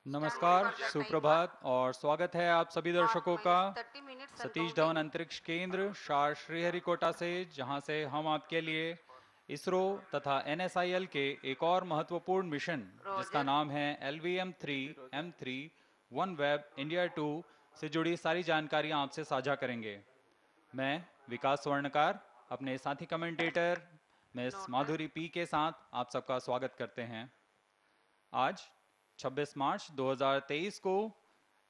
नमस्कार, सुप्रभात और स्वागत है आप सभी दर्शकों का सतीश धवन अंतरिक्ष केंद्र शार श्रीहरिकोटा से, जहां से हम आपके लिए इसरो तथा एनएसआईएल के एक और महत्वपूर्ण मिशन जिसका नाम है LVM3-M3 OneWeb India-2 से जुड़ी सारी जानकारियां आपसे साझा करेंगे। मैं विकास स्वर्णकार अपने साथी कमेंटेटर मिस माधुरी पी के साथ आप सबका स्वागत करते हैं। आज 26 मार्च 2023 को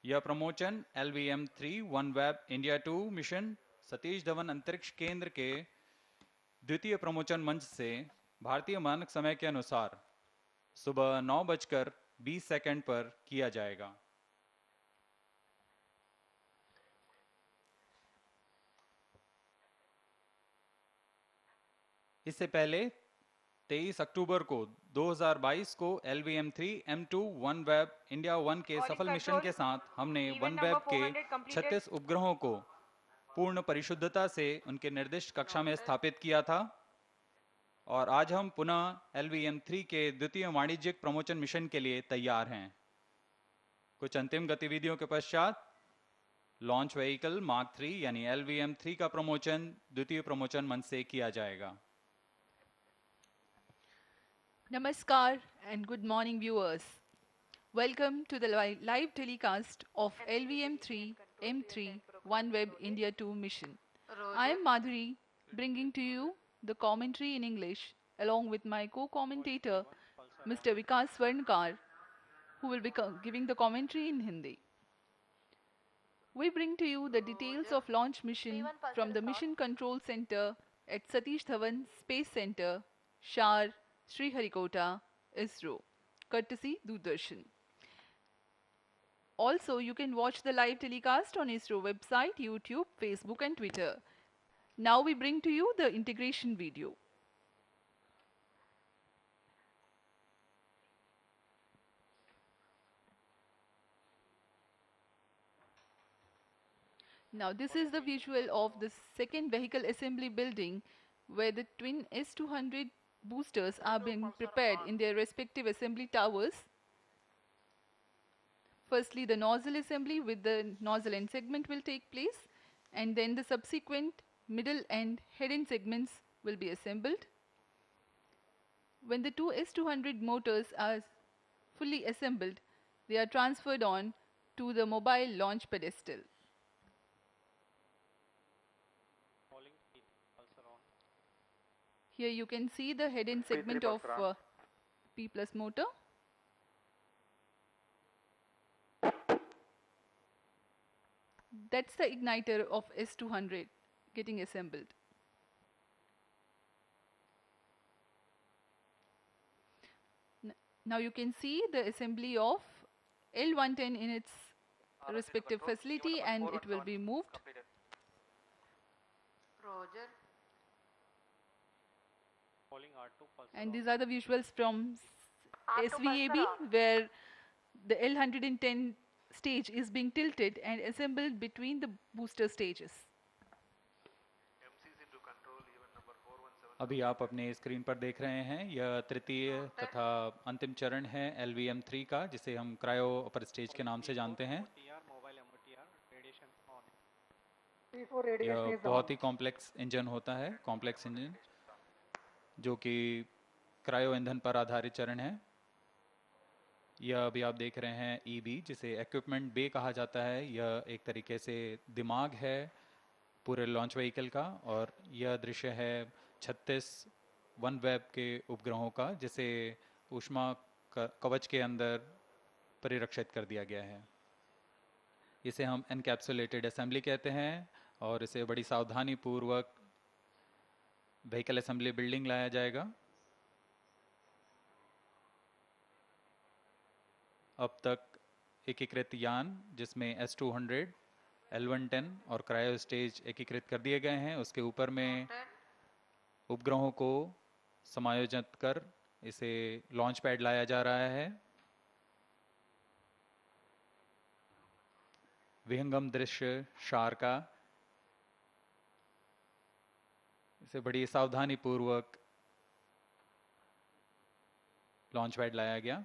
यह promotion LVM3 OneWeb India-2 mission Satish Dhawan अंतरिक्ष केंद्र के द्वितीय प्रमोशन मंच से भारतीय मानक समय के अनुसार सुबह 9:20 पर किया जाएगा। इससे पहले 23 अक्टूबर को 2022 को LVM3-M2 OneWeb India 1 के सफल मिशन के साथ हमने OneWeb के 36 उपग्रहों को पूर्ण परिशुद्धता से उनके निर्दिष्ट कक्षा में स्थापित किया था और आज हम पुनः LVM3 के द्वितीय वाणिज्यिक प्रमोशन मिशन के लिए तैयार हैं। कुछ अंतिम गतिविधियों के पश्चात लॉन्च व्हीकल मार्क 3 यानी LVM3 का प्रमोशन द्वितीय प्रमोशन मंच से किया जाएगा। Namaskar and good morning viewers. Welcome to the live telecast of LVM3-M3 OneWeb India 2 mission. I am Madhuri, bringing to you the commentary in English along with my co-commentator Mr. Vikas Swarnkar, who will be giving the commentary in Hindi. We bring to you the details of launch mission from the Mission Control Center at Satish Dhawan Space Center, SHAR, Sriharikota, ISRO, courtesy Doordarshan. Also, you can watch the live telecast on ISRO website, YouTube, Facebook and Twitter. Now we bring to you the integration video. Now this is the visual of the second vehicle assembly building where the twin S200 boosters are being prepared in their respective assembly towers. Firstly, the nozzle assembly with the nozzle end segment will take place, and then the subsequent middle and head end segments will be assembled. When the two S200 motors are fully assembled, they are transferred on to the mobile launch pedestal. Here you can see the head end segment of P plus motor. That's the igniter of S200 getting assembled. Now you can see the assembly of L110 in its respective facility, and it will be moved. And these are the visuals from SVAB where the L110 stage is being tilted and assembled between the booster stages. अभी आप अपने screen पर देख रहे हैं यह तृतीय तथा अंतिम चरण है LVM3 का, जिसे हम क्रायो अपर स्टेज के नाम से जानते हैं। यह बहुत ही कॉम्प्लेक्स इंजन होता है, कॉम्प्लेक्स इंजन जो कि क्रायो ईंधन पर आधारित चरण है। यह अभी आप देख रहे हैं EB, जिसे इक्विपमेंट बे कहा जाता है। यह एक तरीके से दिमाग है पूरे लॉन्च व्हीकल का, और यह दृश्य है 36 OneWeb के उपग्रहों का, जिसे ऊष्मा कवच के अंदर परिरक्षित कर दिया गया है। इसे हम एनकैप्सुलेटेड असेंबली कहते हैं और इसे बड़ी सावधानी पूर्वक व्हीकल असेंबली बिल्डिंग लाया जाएगा। अब तक एकीकृत यान जिसमें S200, L110 और क्रायो स्टेज एकीकृत कर दिए गए हैं, उसके ऊपर में उपग्रहों को समायोजित कर इसे लॉन्च पैड लाया जा रहा है। विहंगम दृश्य शार का, इसे बड़ी सावधानी पूर्वक लॉन्च पैड लाया गया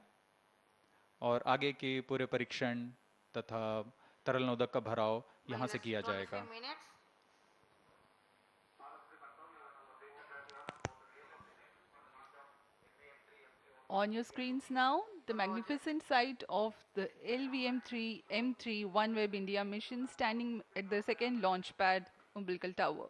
और आगे के पूरे परीक्षण तथा तरल नोदक का भराव यहाँ से किया जाएगा। On your screens now, the magnificent sight of the LVM3-M3 OneWeb India mission standing at the second launch pad, umbilical tower.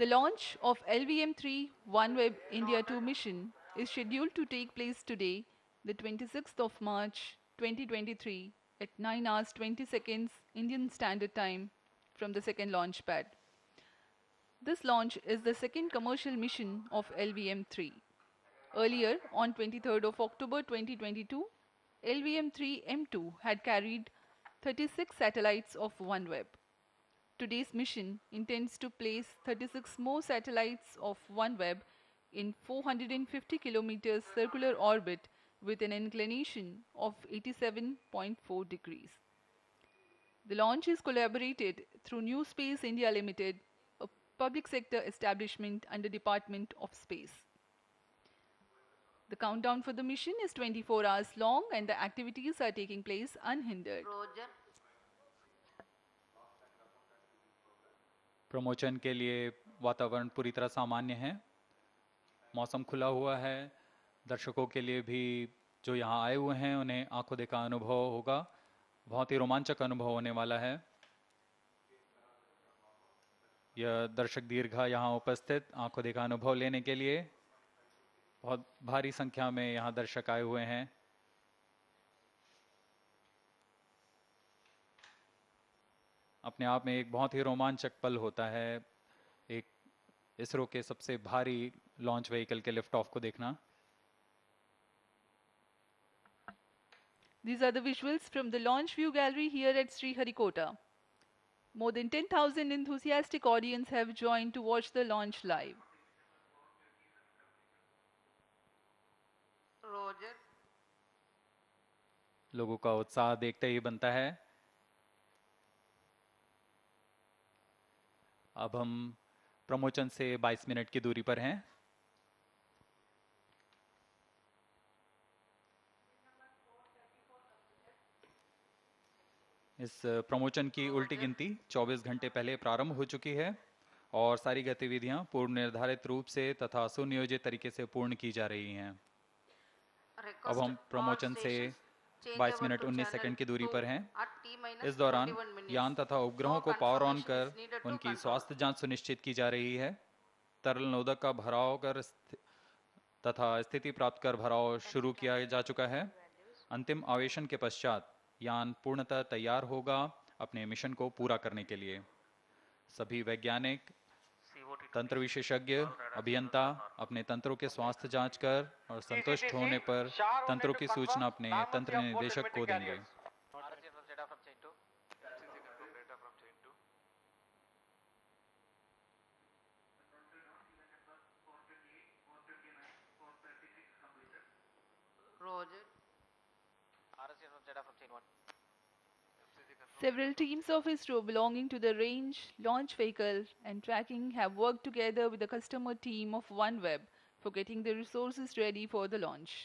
The launch of LVM3 OneWeb India-2 mission is scheduled to take place today, the 26th of March 2023 at 9 hours 20 seconds Indian Standard Time from the second launch pad. This launch is the second commercial mission of LVM3. Earlier, on 23rd of October 2022, LVM3-M2 had carried 36 satellites of OneWeb. Today's mission intends to place 36 more satellites of OneWeb in 450 kilometers circular orbit with an inclination of 87.4 degrees. The launch is collaborated through New Space India Limited, a public sector establishment under Department of Space. The countdown for the mission is 24 hours long and the activities are taking place unhindered. Promotion के लिए वातावरण पूरी तरह सामान्य है, मौसम खुला हुआ है, दर्शकों के लिए भी जो यहाँ आए हुए हैं उन्हें आंखों देखा अनुभव होगा, बहुत ही रोमांचक अनुभव होने वाला है। यह दर्शक दीर्घा यहाँ उपस्थित आंखों देखा अनुभव लेने के लिए बहुत भारी संख्या में यहाँ दर्शक आए हुए हैं। अपने आप में एक बहुत ही रोमांचक पल होता है एक इसरो के सबसे भारी लॉन्च व्हीकल के लिफ्ट ऑफ को देखना। These are the visuals from the launch view gallery here at Sriharikota. More than 10,000 enthusiastic audience have joined to watch the launch live. लोगों का उत्साह देखते ही बनता है। अब हम प्रमोशन से 22 मिनट की दूरी पर हैं। इस प्रमोशन की उल्टी गिनती 24 घंटे पहले प्रारंभ हो चुकी है और सारी गतिविधियां पूर्व निर्धारित रूप से तथा सुनियोजित तरीके से पूर्ण की जा रही हैं। अब हम प्रमोशन से 22 मिनट 19 सेकंड की दूरी पर हैं। इस दौरान यान तथा उपग्रहों को पावर ऑन कर उनकी स्वास्थ्य जांच सुनिश्चित की जा रही है। तरल नोदक का भराव कर तथा स्थिति प्राप्त कर भराव शुरू किया जा चुका है। अंतिम आवेशन के पश्चात यान पूर्णतः तैयार होगा अपने मिशन को पूरा करने के लिए। सभी वैज्ञानिक, तंत्र विशेषज्ञ, अभियंता अपने तंत्रों के स्वास्थ्य जांच कर और संतुष्ट होने पर तंत्रों की सूचना अपने तंत्र निदेशक को देंगे। Several teams of ISRO belonging to the range, launch vehicle and tracking have worked together with the customer team of OneWeb for getting the resources ready for the launch.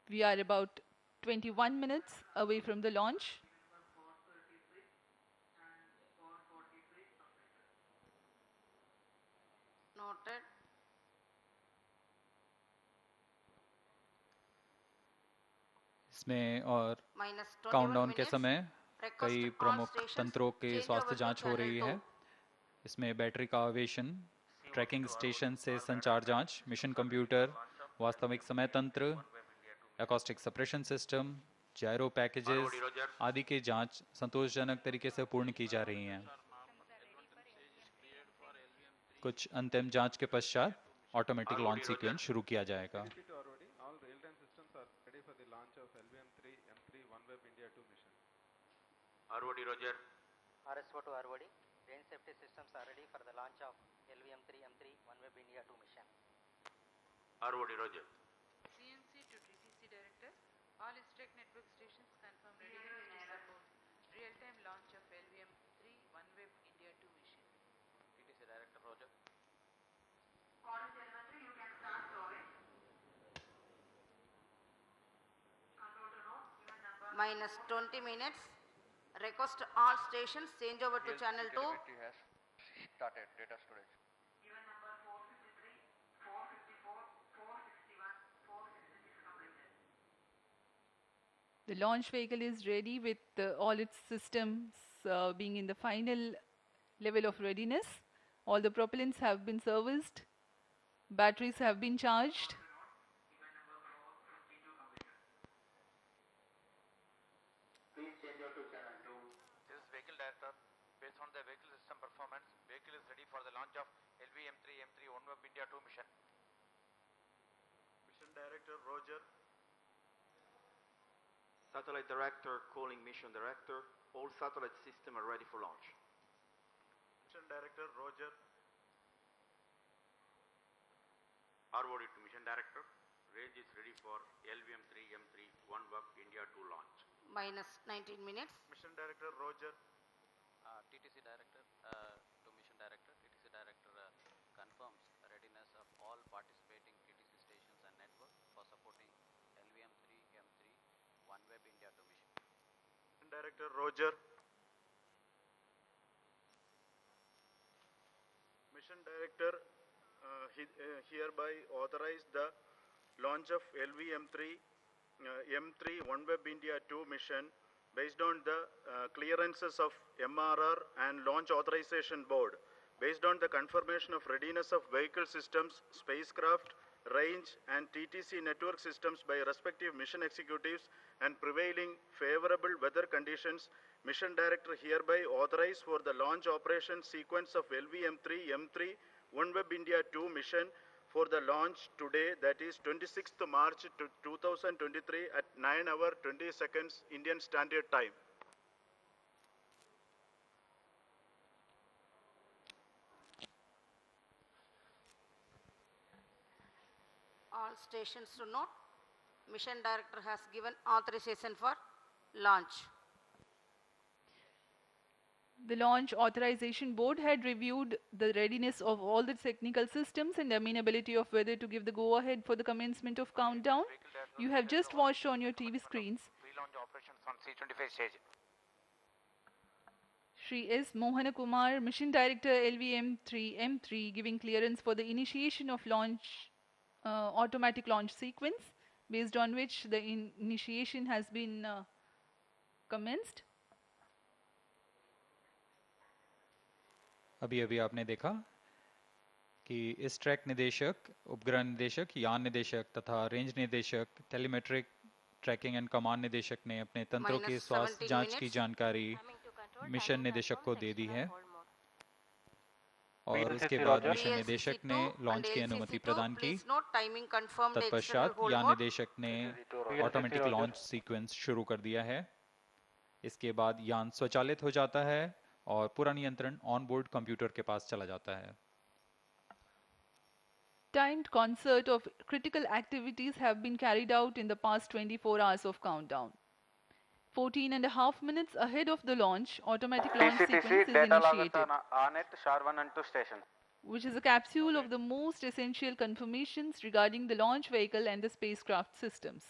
We are about 21 minutes away from the launch. Noted. इसमें और countdown के समय कई प्रमुख तंत्रों के स्वास्थ्य जांच हो रही है। इसमें बैटरी का आवेशन, ट्रैकिंग स्टेशन से संचार जांच, मिशन कंप्यूटर, वास्तविक समय तंत्र, एकॉस्टिक सप्रेशन सिस्टम, जायरो पैकेजेस आदि की जांच संतोषजनक तरीके से पूर्ण की जा रही हैं। कुछ अंतिम जांच के पश्चात ऑटोमेटिक लॉन्च सीक्वेंस शुरू किया जाएगा। ROD Roger. RSO to ROD. Range safety systems are ready for the launch of LVM3-M3 OneWeb India-2 mission. ROD Roger. CNC to DTC Director. All STREC network stations confirm readiness to support real-time launch of LVM3 OneWeb India-2 mission. DTC Director Roger. On telemetry, you can start drawing. minus 20 minutes. Request all stations change over to channel 2. Telemetry has started data storage. The launch vehicle is ready with all its systems being in the final level of readiness. All the propellants have been serviced. Batteries have been charged. Please change over to channel 2. This is vehicle director. Based on the vehicle system performance, vehicle is ready for the launch of LVM3-M3 Oneweb India-2 mission. Mission Director Roger. Satellite Director calling Mission Director. All satellite systems are ready for launch. Mission Director Roger. ROD to Mission Director. Range is ready for LVM3-M3 OneWeb India-2 launch. Minus 19 minutes. Mission Director Roger. TTC Director to Mission Director. TTC Director confirms readiness of all participating TTC stations and network for supporting LVM3-M3 OneWeb India-2 mission. Mission Director Roger. Mission Director hereby authorize the launch of LVM3-M3 OneWeb India-2 mission based on the clearances of MRR and Launch Authorization Board, based on the confirmation of readiness of vehicle systems, spacecraft, range and TTC network systems by respective mission executives and prevailing favorable weather conditions. Mission Director hereby authorize for the launch operation sequence of LVM3-M3 OneWeb India-2 mission for the launch today, that is 26th March 2023 at 9 hours 20 seconds Indian Standard Time. All stations to note. Mission Director has given authorization for launch. The Launch Authorization Board had reviewed the readiness of all the technical systems and amenability of whether to give the go-ahead for the commencement of countdown. You have just watched on your TV screens Pre-launch operations on C-25 stage. Shri S. Mohanakumar, Mission Director LVM3-M3, giving clearance for the initiation of launch, automatic launch sequence, based on which the initiation has been commenced. अभी अभी आपने देखा कि इस track निदेशक, उपग्रह निदेशक, यान निदेशक तथा रेंज निदेशक, टेलीमेट्रिक ट्रैकिंग एंड कमांड निदेशक ने अपने तंत्रों की स्वास्थ्य जांच की जानकारी मिशन निदेशक को दे दी है और उसके बाद मिशन निदेशक ने लॉन्च की अनुमति प्रदान की। तत्पश्चात यान निदेशक ने ऑटोमेटिक लॉन्च सीक्वेंस शुरू कर दिया है। इसके बाद यान स्वचालित हो जाता है और पूरा नियंत्रण ऑन बोर्ड कंप्यूटर के पास चला जाता है। Timed concert of critical activities have been carried out in the past 24 hours of countdown. 14.5 minutes ahead of the launch, automatic launch sequence is initiated, SHAR 1 and 2 station. which is a capsule of the most essential confirmations regarding the launch vehicle and the spacecraft systems.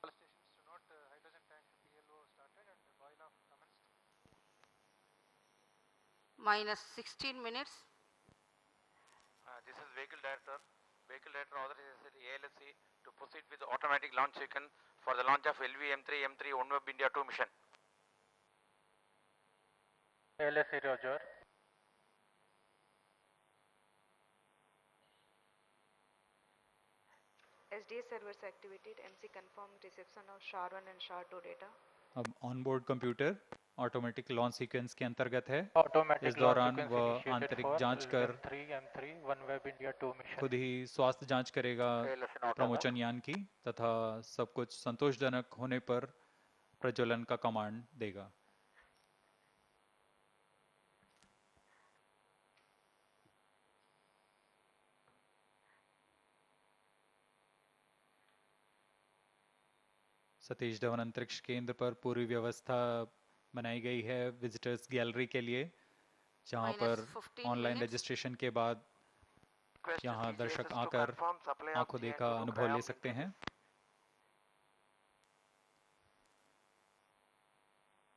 All stations to note hydrogen tank PLO started and the boil off commenced. Minus 16 minutes. This is vehicle director. Vehicle director authorizes ALSC to proceed with the automatic launch sequence for the launch of LVM3-M3 OneWeb India-2 mission. ALSC Roger. SDS servers activated. MC confirmed reception of SHAR 1 and SHAR 2 data. अब on board computer automatic launch sequence के अंतर्गत है। इस दौरान वह आंतरिक जांच कर खुद ही स्वास्थ्य जांच करेगा प्रमोचन यान की तथा सब कुछ संतोषजनक होने पर प्रज्वलन का कमांड देगा। सतीश धवन अंतरिक्ष केंद्र पर पूरी व्यवस्था बनाई गई है विजिटर्स गैलरी के लिए। जहां minus पर 15 ऑनलाइन minutes. रजिस्ट्रेशन के बाद Request यहाँ CCSS दर्शक to आकर confirm supply of आंखों GN2 देखा to अनुभव ले cryom सकते हैं। linkages.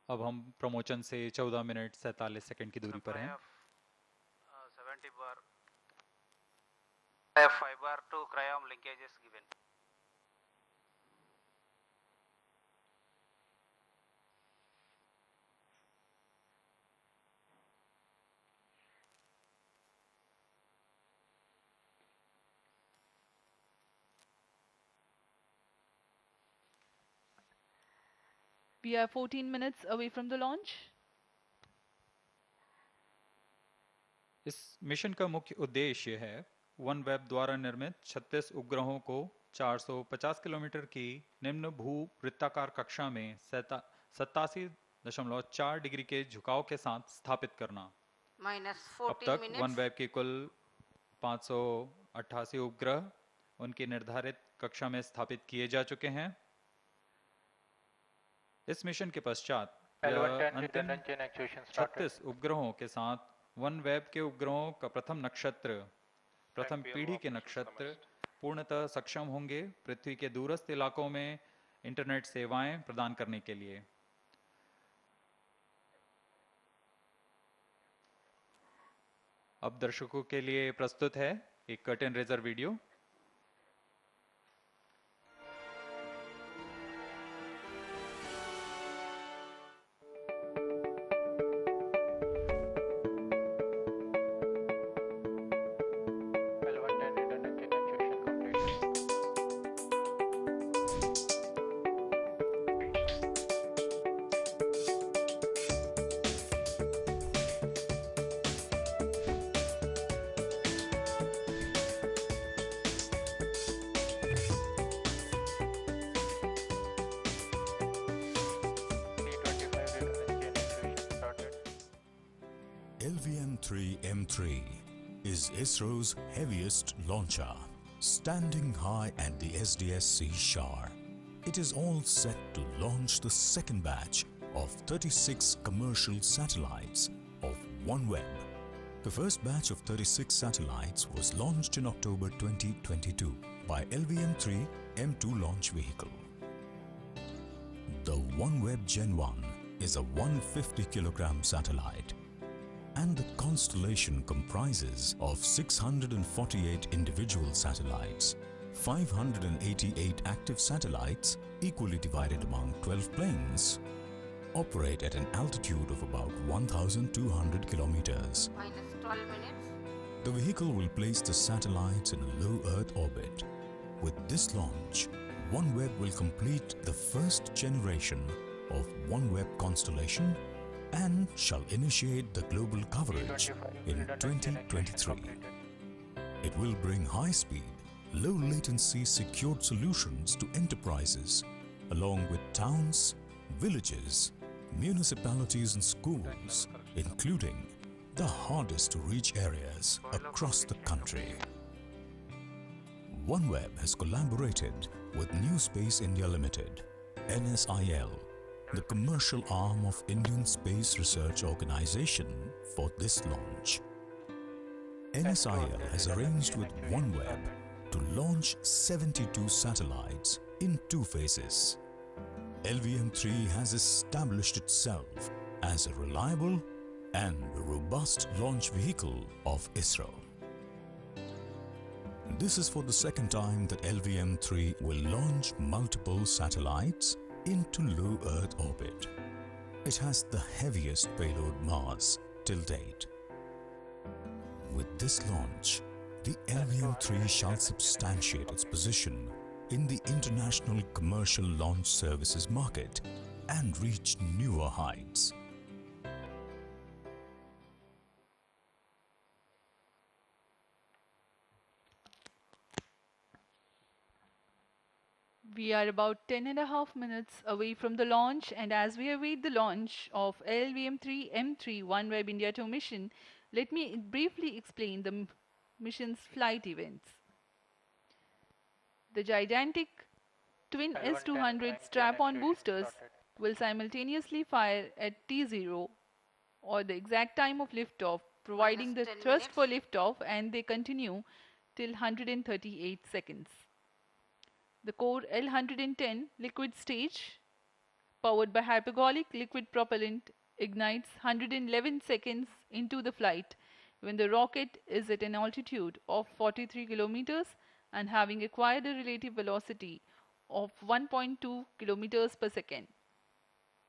अब हम प्रमोशन से 14 मिनट 47 सेकंड की दूरी पर Supply हैं। of 70 bar 5 bar to cryom linkages given. We are 14 minutes away from the launch. इस मिशन का मुख्य उद्देश्य है OneWeb द्वारा निर्मित 36 उपग्रहों को 450 किलोमीटर की निम्न भू वृत्ताकार कक्षा में 87.4 डिग्री के झुकाव के साथ स्थापित करना। Minus अब 14 तक minutes. OneWeb के कुल 588 उपग्रह उनकी निर्धारित कक्षा में स्थापित किए जा चुके हैं। इस मिशन के पश्चात यह अंतिम 36 उपग्रहों के साथ OneWeb के उपग्रहों का प्रथम पीढ़ी के नक्षत्र पूर्णतः सक्षम होंगे पृथ्वी के दूरस्थ इलाकों में इंटरनेट सेवाएं प्रदान करने के लिए। अब दर्शकों के लिए प्रस्तुत है एक curtain raiser video. LVM3-M3 is ISRO's heaviest launcher, standing high at the SDSC-SHAR. It is all set to launch the second batch of 36 commercial satellites of OneWeb. The first batch of 36 satellites was launched in October 2022 by LVM3-M2 launch vehicle. The OneWeb Gen 1 is a 150 kilogram satellite, and the constellation comprises of 648 individual satellites, 588 active satellites equally divided among 12 planes, operate at an altitude of about 1,200 kilometers. Minus 12 minutes. The vehicle will place the satellites in a low Earth orbit. With this launch, OneWeb will complete the first generation of OneWeb constellation and shall initiate the global coverage in 2023. It will bring high-speed, low-latency secured solutions to enterprises along with towns, villages, municipalities and schools, including the hardest-to-reach areas across the country. OneWeb has collaborated with New Space India Limited, NSIL, the commercial arm of Indian Space Research Organization, for this launch. NSIL has arranged with OneWeb to launch 72 satellites in 2 phases. LVM3 has established itself as a reliable and robust launch vehicle of ISRO. This is for the second time that LVM3 will launch multiple satellites into low Earth orbit. It has the heaviest payload mass till date. With this launch, the LVM3 shall substantiate its position in the international commercial launch services market and reach newer heights. We are about 10.5 minutes away from the launch, and as we await the launch of LVM3-M3 OneWeb India-2 mission, let me briefly explain the mission's flight events. The gigantic twin S-200 strap-on boosters will simultaneously fire at T0 or the exact time of liftoff, providing the 10 thrust minutes. for liftoff, and they continue till 138 seconds. The core L110 liquid stage, powered by hypergolic liquid propellant, ignites 111 seconds into the flight when the rocket is at an altitude of 43 kilometers and having acquired a relative velocity of 1.2 kilometers per second.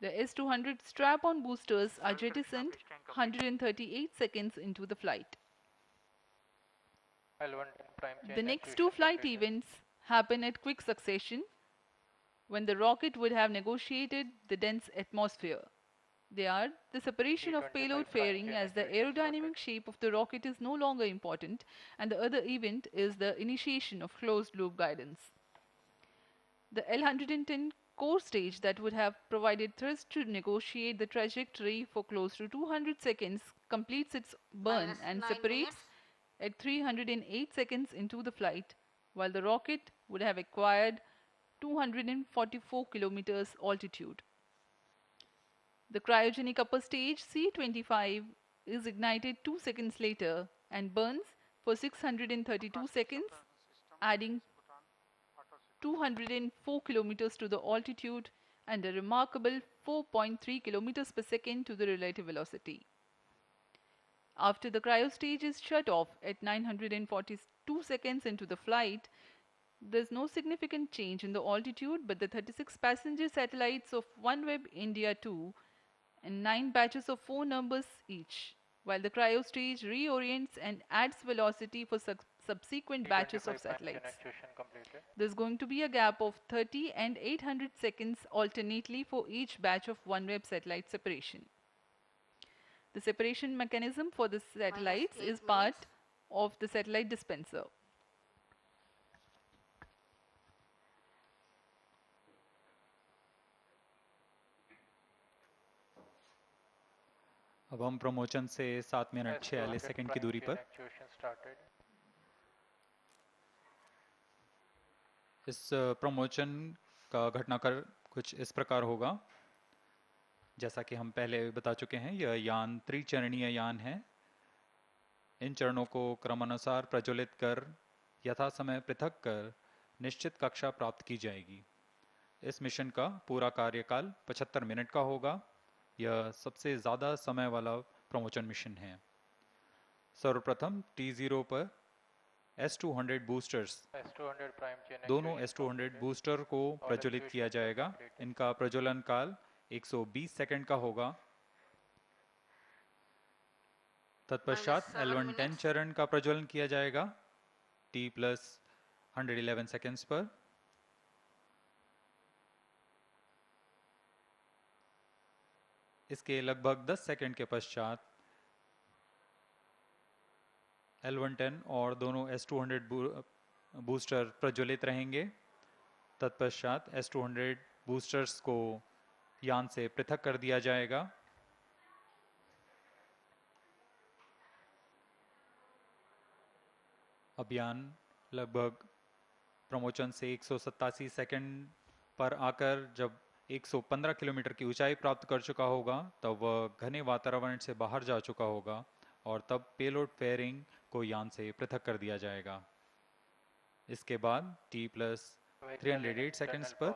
The S-200 strap-on boosters are jettisoned 138 seconds into the flight. The next two flight events happen at quick succession when the rocket would have negotiated the dense atmosphere. They are the separation of payload fairing, as the aerodynamic shape of the rocket is no longer important, and the other event is the initiation of closed loop guidance. The L110 core stage that would have provided thrust to negotiate the trajectory for close to 200 seconds completes its burn Minus and 9 separates minutes. at 308 seconds into the flight, while the rocket would have acquired 244 kilometers altitude. The cryogenic upper stage C25 is ignited 2 seconds later and burns for 632 seconds, adding 204 kilometers to the altitude and a remarkable 4.3 kilometers per second to the relative velocity. After the cryo stage is shut off at 942 seconds into the flight, there's no significant change in the altitude, but the 36 passenger satellites of OneWeb India-2 and 9 batches of 4 numbers each, while the cryo stage reorients and adds velocity for subsequent batches of satellites. There's going to be a gap of 30 and 800 seconds alternately for each batch of OneWeb satellite separation. The separation mechanism for the satellites is part of the satellite dispenser. अब हम promotion से 7 minute 46 second की दूरी पर इस promotion का घटनाक्रम कुछ इस प्रकार होगा। जैसा कि हम पहले बता चुके हैं, यह यान त्रिचरणीय यान है। इन चरणों को क्रमानुसार प्रज्वलित कर यथा समय पृथक कर निश्चित कक्षा प्राप्त की जाएगी। इस मिशन का पूरा कार्यकाल 75 मिनट का होगा। यह सबसे ज़्यादा समय वाला प्रमोशन मिशन है। सर्वप्रथम T0 पर S-200 बूस्टर्स, दोनों S-200 बूस्टर को प्रज्वलित किया जाएगा। इनका प्रज्वलन काल 120 सेकंड का होगा। तत्पश्चात L110 चरण का प्रज्वलन किया जाएगा T+111 सेकंड्स पर। इसके लगभग 10 सेकंड के पश्चात L110 और दोनों S-200 बूस्टर प्रज्वलित रहेंगे। तत्पश्चात S-200 बूस्टर्स को यान से पृथक कर दिया जाएगा। अब यान लगभग प्रमोशन से 187 सेकंड पर आकर जब 115 किलोमीटर की ऊंचाई प्राप्त कर चुका होगा, तब वह घने वातावरण से बाहर जा चुका होगा और तब पेलोड फेयरिंग को यान से पृथक कर दिया जाएगा। इसके बाद T+308 सेकंड्स पर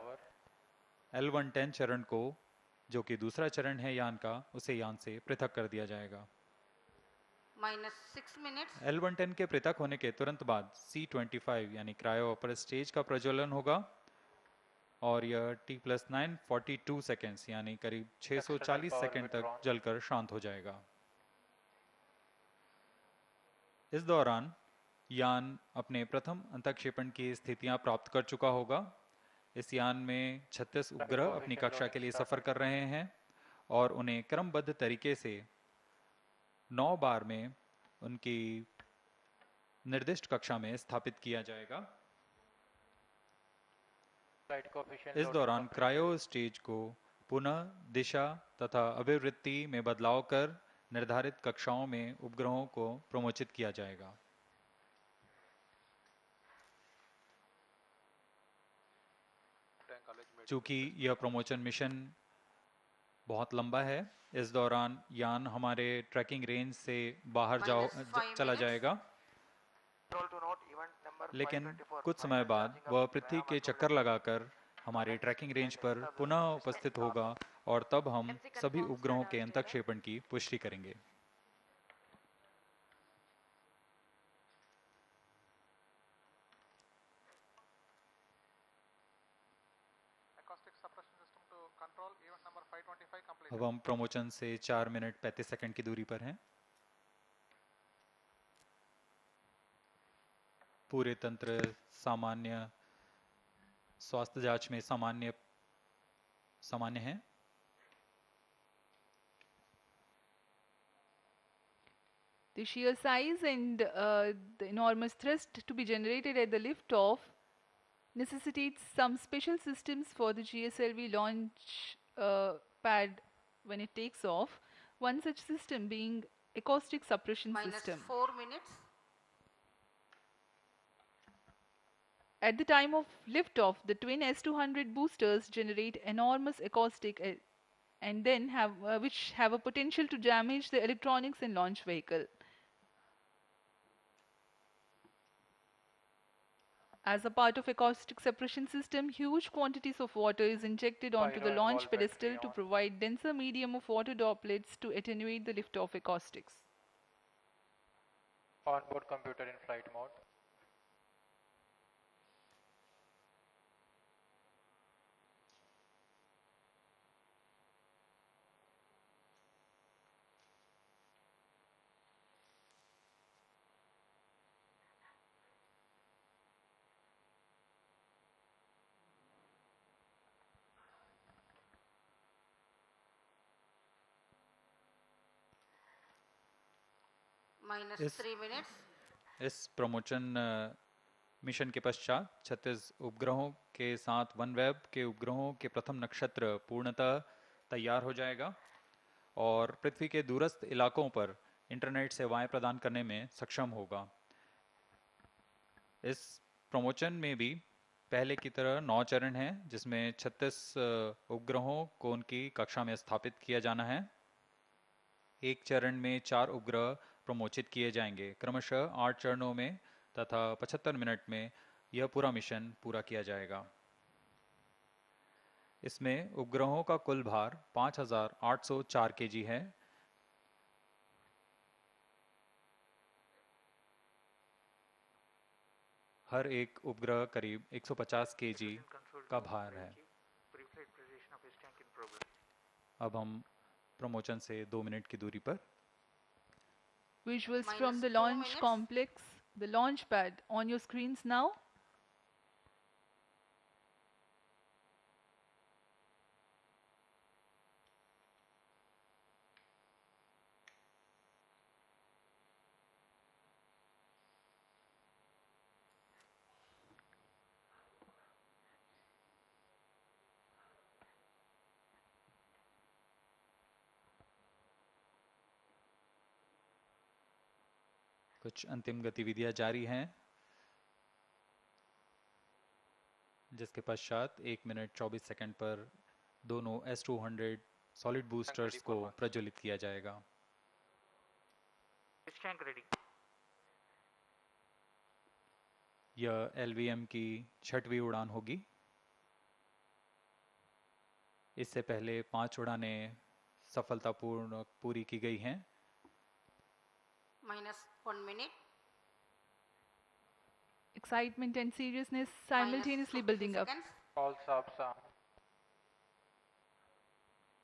L110 चरण को, जो कि दूसरा चरण है यान का, उसे यान से पृथक कर दिया जाएगा। -6 मिनट्स। L110 के पृथक होने के तुरंत बाद C25 यानी क्रायो अपर स्टेज का प्रज्वलन होगा और यह T+942 सेकंड्स यानी करीब 640 सेकंड तक जलकर शांत हो जाएगा। इस दौरान यान अपने प्रथम अंतःक्षेपण की स्थितियां प्राप्त कर चुका होगा। इस यान में 36 उपग्रह अपनी कक्षा के लिए सफर कर रहे हैं और उन्हें क्रमबद्ध तरीके से 9 बार में उनकी निर्दिष्ट कक्षा में स्थापित किया जाएगा। इस दौरान क्रायो स्टेज को पुनः दिशा तथा अभिवृत्ति में बदलाव कर निर्धारित कक्षाओं में उपग्रहों को प्रमोचित किया जाएगा। चूंकि यह प्रमोशन मिशन बहुत लंबा है। इस दौरान यान हमारे ट्रैकिंग रेंज से बाहर चला जाएगा, लेकिन कुछ समय बाद वह पृथ्वी के चक्कर लगाकर हमारी ट्रैकिंग रेंज पर पुनः उपस्थित होगा और तब हम सभी उपग्रहों के अंतःक्षेपण की पुष्टि करेंगे। अब हम प्रमोशन से 4 मिनट 35 सेकंड की दूरी पर हैं। पूरे तंत्र सामान्य स्वास्थ्य जांच में सामान्य है। The sheer size and the enormous thrust to be generated at the liftoff necessitates some special systems for the GSLV launch pad when it takes off. One such system being acoustic suppression system. Minus 4 minutes. At the time of liftoff, the twin S-200 boosters generate enormous acoustic and then which have a potential to damage the electronics in launch vehicle. As a part of acoustic suppression system, huge quantities of water is injected onto the launch pedestal to provide denser medium of water droplets to attenuate the liftoff acoustics. Onboard computer in flight mode. Minus 3 minutes. इस promotion mission के पश्चात 36 उपग्रहों के साथ OneWeb के उपग्रहों के प्रथम नक्षत्र पूर्णतः तैयार हो जाएगा और पृथ्वी के दूरस्थ इलाकों पर इंटरनेट सेवाएं प्रदान करने में सक्षम होगा। इस प्रमोशन में भी पहले की तरह 9 चरण हैं, जिसमें 36 उपग्रहों को उनकी कक्षा में स्थापित किया जाना है। एक चरण में 4 उपग्रह प्रमोचित किए जाएंगे, क्रमशः 8 चरणों में तथा 75 मिनट में यह पूरा मिशन पूरा किया जाएगा। इसमें उपग्रहों का कुल भार 5804 केजी है। हर एक उपग्रह करीब 150 केजी का भार है। अब हम प्रमोशन से 2 मिनट की दूरी पर। Visuals from the launch complex, the launch pad on your screens now. कुछ अंतिम गतिविधियां जारी हैं, जिसके पश्चात 1 मिनट 24 सेकंड पर दोनों S-200 सॉलिड बूस्टर्स को प्रज्वलित किया जाएगा। यह LVM की 6वीं उड़ान होगी। इससे पहले 5 उड़ानें सफलतापूर्वक पूरी की गई हैं। Minus 1 minute. Excitement and seriousness simultaneously building up. All subs are.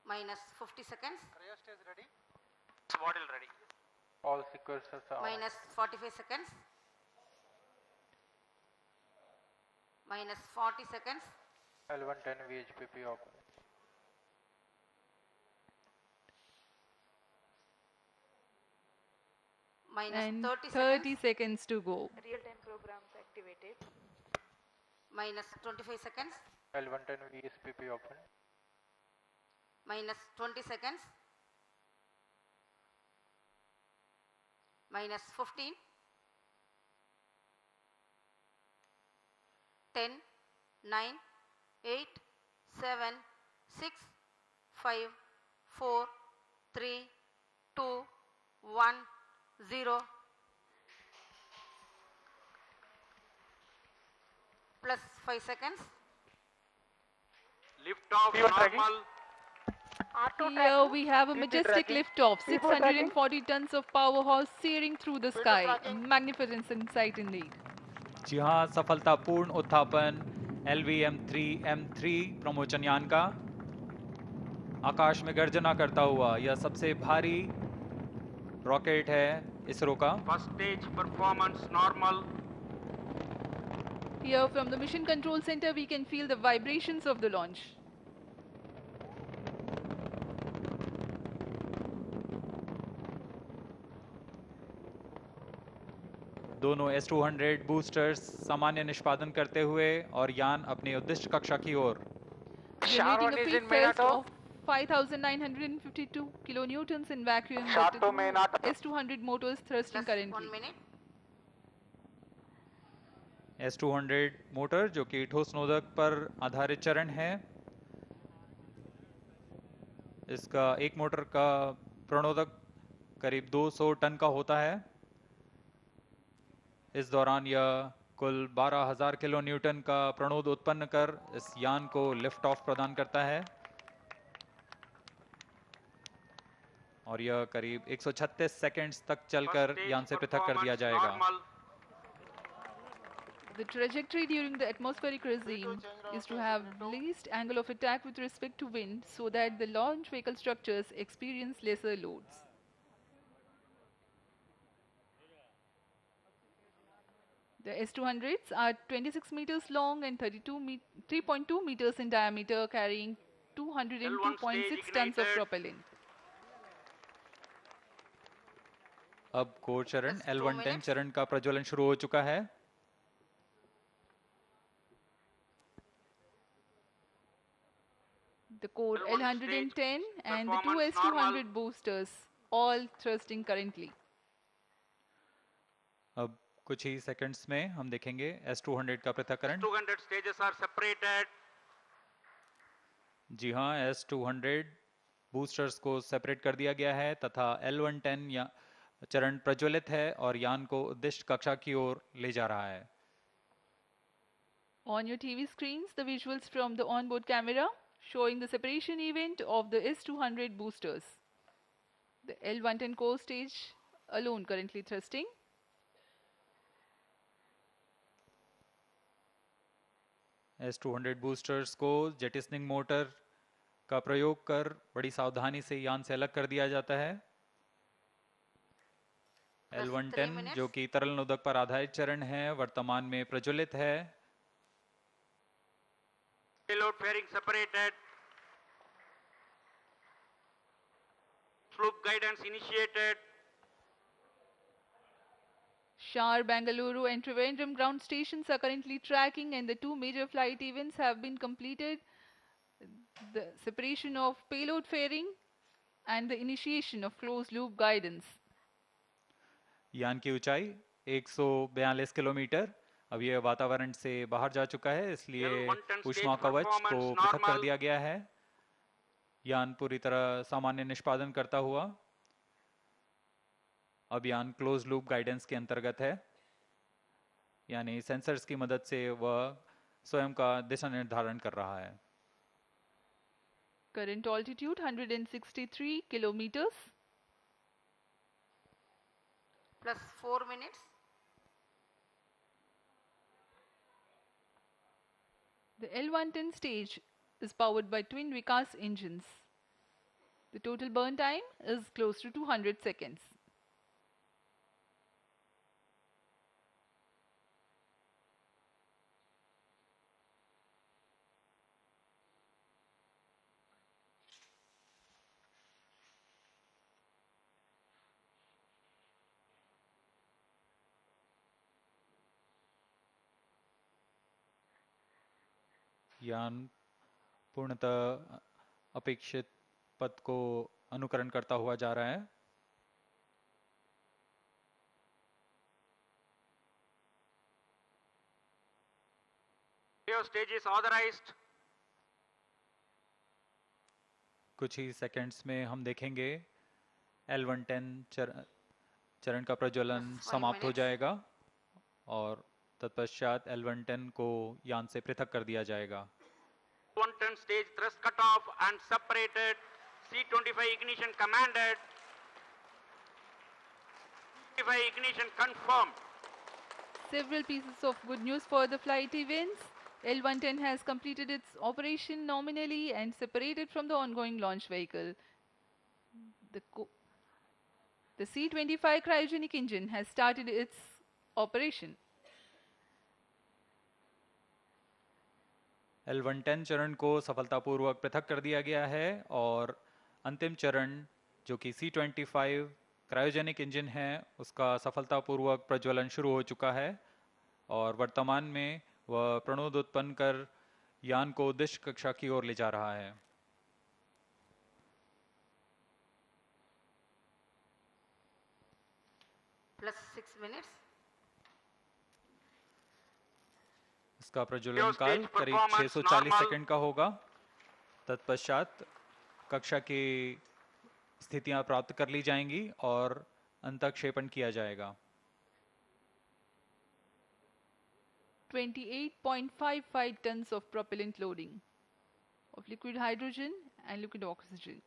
Minus 50 seconds. Cryostat is ready. Swaddle ready. All sequences are. Minus 45 seconds. Minus 40 seconds. L110 VHPP open. Minus And 30 30 seconds. seconds to go. Real-time programs activated. Minus 25 seconds. L110 VSPP open. Minus 20 seconds. Minus 15. 10, 9, 8, 7, 6, 5, 4, 3, 2, 1, 0. Plus 5 seconds. Lift off normal. Here we have a majestic liftoff, 640 tons of powerhouse searing through the sky. A magnificent sight indeed. जी हाँ, सफलतापूर्ण उत्थापन LVM3-M3 प्रमोचन यान का आकाश में गर्जना करता हुआ यह सबसे भारी रॉकेट है इसरो का। First stage performance normal. Here from the Mission Control Center we can feel the vibrations of the launch. दोनों S-200 बूस्टर्स सामान्य निष्पादन करते हुए और यान अपनी उद्दिष्ट कक्षा की ओर। Generating a peak thrust of 5,952 kilonewtons in vacuum with two S-200 motors thrusting currently. 1 minute. S-200 motor जो कि ठोस नोदक पर आधारित चरण है, इसका एक मोटर का प्रणोदक करीब 200 टन का होता है। इस दौरान यह कुल 12,000 किलो न्यूटन का प्रणोद उत्पन्न कर इस यान को लिफ्ट ऑफ प्रदान करता है और यह करीब 136 सेकंड्स तक चलकर यान से पृथक कर दिया जाएगा। The trajectory during the atmospheric regime is to have least angle of attack with respect to wind so that the launch vehicle structures experience lesser loads. The S-200s are 26 meters long and 3.2 meters in diameter, carrying 202.6 tons of propellant. अब core चरण L110 चरण का प्रज्वलन शुरू हो चुका है। The core L110 and the two S-200 boosters all thrusting currently. अब कुछ ही सेकंड्स में हम देखेंगे S-200 का पृथक्करण। 200 stages are separated. जी हाँ, S-200 बूस्टर्स को सेपरेट कर दिया गया है तथा L110 या चरण प्रज्वलित है और यान को उद्दिष्ट कक्षा की ओर ले जा रहा है। On your TV screens, the visuals from the onboard camera showing the separation event of the S-200 boosters. The L110 core stage alone currently thrusting. S-200 boosters को जेटिसनिंग मोटर का प्रयोग कर बड़ी सावधानी से यान से अलग कर दिया जाता है। L110 जो कि तरल नोदक पर आधारित चरण है, वर्तमान में प्रज्वलित है। Payload fairing separated. Slope guidance initiated. SHAR, Bangalore and Trivandrum ground stations are currently tracking and the two major flight events have been completed. The separation of payload fairing and the initiation of closed loop guidance. यान की ऊंचाई 142 kilometre. अब यह वातावरण से बाहर जा चुका है, इसलिए ऊष्मा कवच को पृथक कर दिया गया है। यान पूरी तरह सामान्य निष्पादन करता हुआ अब यान क्लोज लूप गाइडेंस के अंतर्गत है, यानी सेंसर्स की मदद से वह स्वयं का दिशा निर्धारण कर रहा है। Current altitude 163 kilometers. Plus 4 minutes. The L110 stage is powered by twin Vikas engines. The total burn time is close to 200 seconds. यान पूर्णतः अपेक्षित पथ को अनुकरण करता हुआ जा रहा है। Stage is authorized. कुछ ही सेकंड्स में हम देखेंगे L110 चरण का प्रज्वलन Plus 5 समाप्त हो minutes. जाएगा और तत्पश्चात L110 को यान से पृथक कर दिया जाएगा। L110 stage thrust cut off and separated. C25 ignition commanded. C25 ignition confirmed. Several pieces of good news for the flight events. L110 has completed its operation nominally and separated from the ongoing launch vehicle. The C25 cryogenic engine has started its operation. L110 चरण को सफलतापूर्वक पृथक कर दिया गया है और अंतिम चरण जो कि C25 क्रायोजेनिक इंजन है उसका सफलतापूर्वक प्रज्वलन शुरू हो चुका है और वर्तमान में वह प्रणोद उत्पन्न कर यान को उद्देश्य कक्षा की ओर ले जा रहा है। Plus 6 minutes. इसका प्रज्वलन काल करीब 640 सेकंड का होगा। तत्पश्चात कक्षा की स्थितियां प्राप्त कर ली जाएंगी और अंतःक्षेपण किया जाएगा। 28.55 tons of propellant loading of liquid hydrogen and liquid oxygen.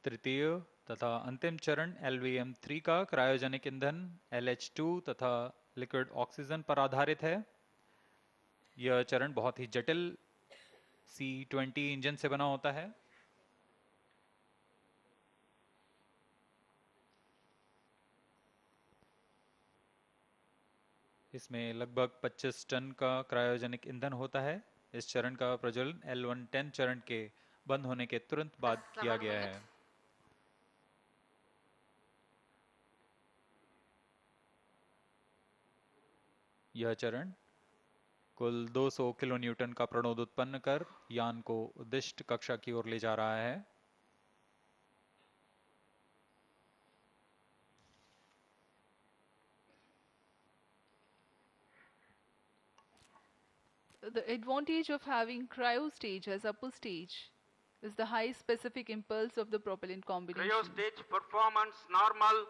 तृतीय तथा अंतिम चरण LVM3 का क्रायोजेनिक ईंधन LH2 तथा लिक्विड ऑक्सीजन पर आधारित है। यह चरण बहुत ही जटिल C20 इंजन से बना होता है। इसमें लगभग 25 टन का क्रायोजेनिक ईंधन होता है। इस चरण का प्रज्वलन L110 चरण के बंद होने के तुरंत बाद किया गया है। यह चरण कुल 200 किलोन्यूटन का प्रणोद उत्पन्न कर यान को उद्दिष्ट कक्षा की ओर ले जा रहा है। The advantage of having cryo stage as upper stage is the high specific impulse of the propellant combination. Cryo stage performance normal.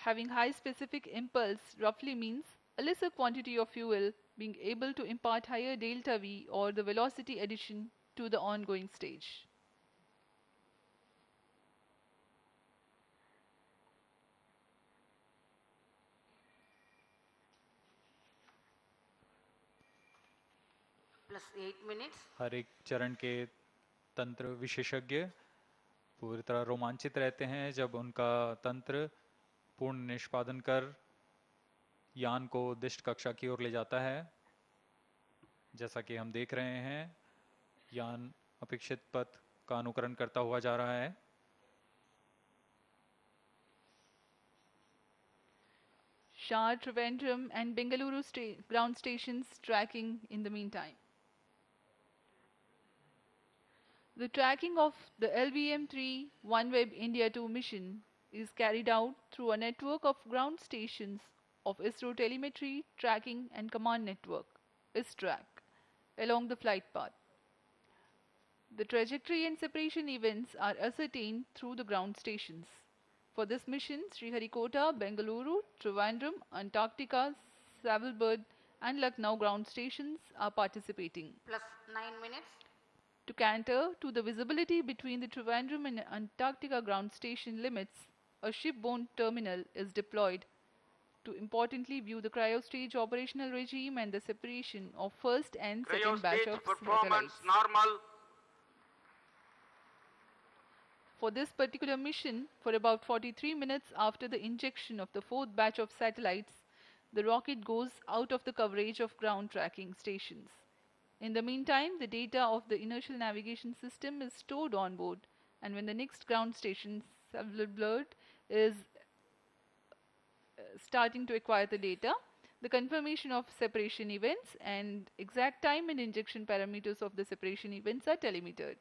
Having high specific impulse roughly means a lesser quantity of fuel being able to impart higher delta V or the velocity addition to the ongoing stage. Plus 8 minutes. हर एक चरण के तंत्र विशेषज्ञ पूरी तरह रोमांचित रहते हैं जब उनका तंत्र पूर्ण निष्पादन कर यान को उद्दिष्ट कक्षा की ओर ले जाता है। जैसा कि हम देख रहे हैं यान अपेक्षित पथ का अनुकरण करता हुआ जा रहा है। SHAR, Trivandrum and Bengaluru ground stations tracking in the meantime. The tracking of the LVM3 OneWeb India-2 mission is carried out through a network of ground stations of ISRO Telemetry, Tracking and Command Network, ISTRAC, along the flight path. The trajectory and separation events are ascertained through the ground stations. For this mission, Sriharikota, Bengaluru, Trivandrum, Antarctica, Savalbird and Lucknow ground stations are participating. Plus 9 minutes. To cater to the visibility between the Trivandrum and Antarctica ground station limits, a shipborne terminal is deployed to importantly view the cryostage operational regime and the separation of first and second batch of performance satellites. normal. For this particular mission, for about 43 minutes after the injection of the fourth batch of satellites, the rocket goes out of the coverage of ground tracking stations. In the meantime, the data of the inertial navigation system is stored on board, and when the next ground station, Savalbird, is starting to acquire the data, the confirmation of separation events and exact time and injection parameters of the separation events are telemetered.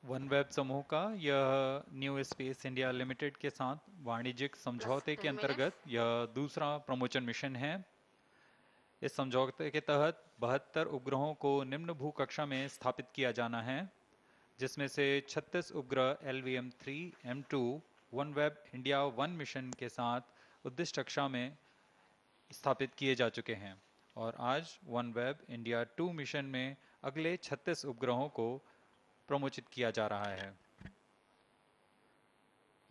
OneWeb समूह का यह new space India limited के साथ वाणिज्यिक समझौते के 10 minutes. अंतर्गत यह दूसरा प्रमोशन मिशन है। इस समझौते के तहत 72 उपग्रहों को निम्न भू कक्षा में स्थापित किया जाना है, जिसमें से 36 उपग्रह LVM3-M2 OneWeb इंडिया 1 मिशन के साथ उद्दिष्ट कक्षा में स्थापित किए जा चुके हैं और आज OneWeb इंडिया 2 मिशन में अगले 36 उपग्रहों को प्रमोचित किया जा रहा है।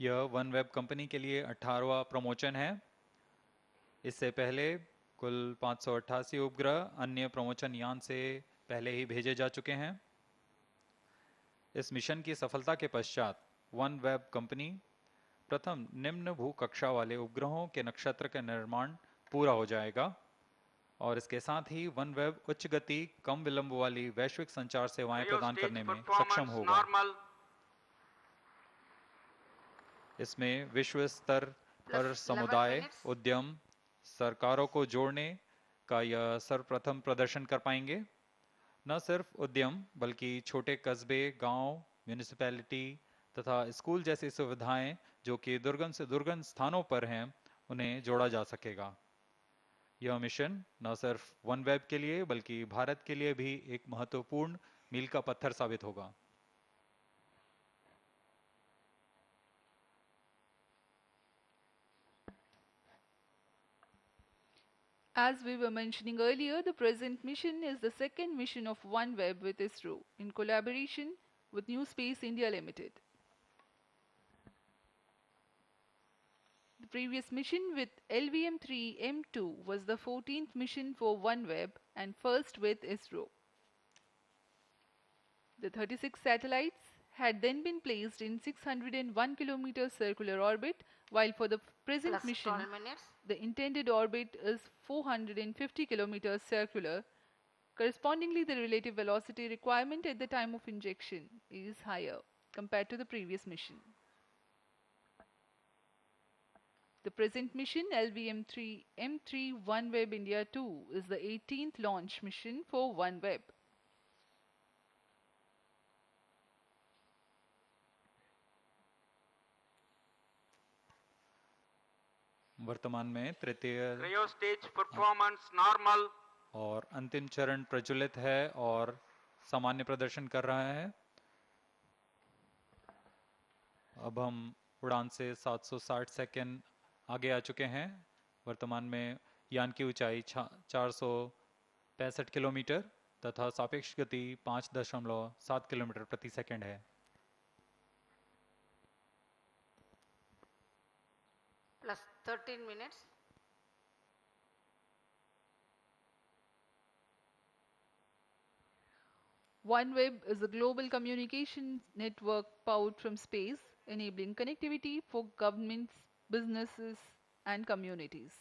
यह OneWeb कंपनी के लिए 18वां प्रमोशन है। इससे पहले कुल 588 उपग्रह अन्य प्रमोशन यान से पहले ही भेजे जा चुके हैं। इस मिशन की सफलता के पश्चात OneWeb कंपनी प्रथम निम्न भू कक्षा वाले उपग्रहों के नक्षत्र का निर्माण पूरा हो जाएगा और इसके साथ ही OneWeb उच्च गति कम विलंब वाली वैश्विक संचार सेवाएं प्रदान करने में सक्षम होगा। इसमें विश्व स्तर पर समुदाय, उद्यम, सरकारों को जोड़ने का यह सर्वप्रथम प्रदर्शन कर पाएंगे। न सिर्फ उद्यम बल्कि छोटे कस्बे, गांव, म्यूनिसिपैलिटी तथा स्कूल जैसी सुविधाएं जो कि दुर्गम से दुर्गम स्थानों पर हैं, उन्हें जोड़ा जा सकेगा। यह मिशन न सिर्फ OneWeb के लिए बल्कि भारत के लिए भी एक महत्वपूर्ण मील का पत्थर साबित होगा। As we were mentioning earlier, the present mission is the second mission of OneWeb with ISRO in collaboration with New Space India Limited. The previous mission with LVM3-M2 was the 14th mission for OneWeb and first with ISRO. The 36 satellites had then been placed in 601 km circular orbit, while for the present Plus mission, 12 minutes. the intended orbit is 450 km circular. Correspondingly, the relative velocity requirement at the time of injection is higher compared to the previous mission. The present mission LVM3-M3 OneWeb India 2 is the 18th launch mission for OneWeb. वर्तमान में तृतीय cryo stage performance normal और अंतिम चरण प्रज्वलित है और सामान्य प्रदर्शन कर रहा है। अब हम उड़ान से 760 सेकंड आगे आ चुके हैं। वर्तमान में यान की ऊंचाई 465 किलोमीटर तथा सापेक्ष गति 5.7 किलोमीटर प्रति सेकंड है। Plus 13 minutes. OneWeb is a global communications network powered from space, enabling connectivity for governments, businesses, and communities.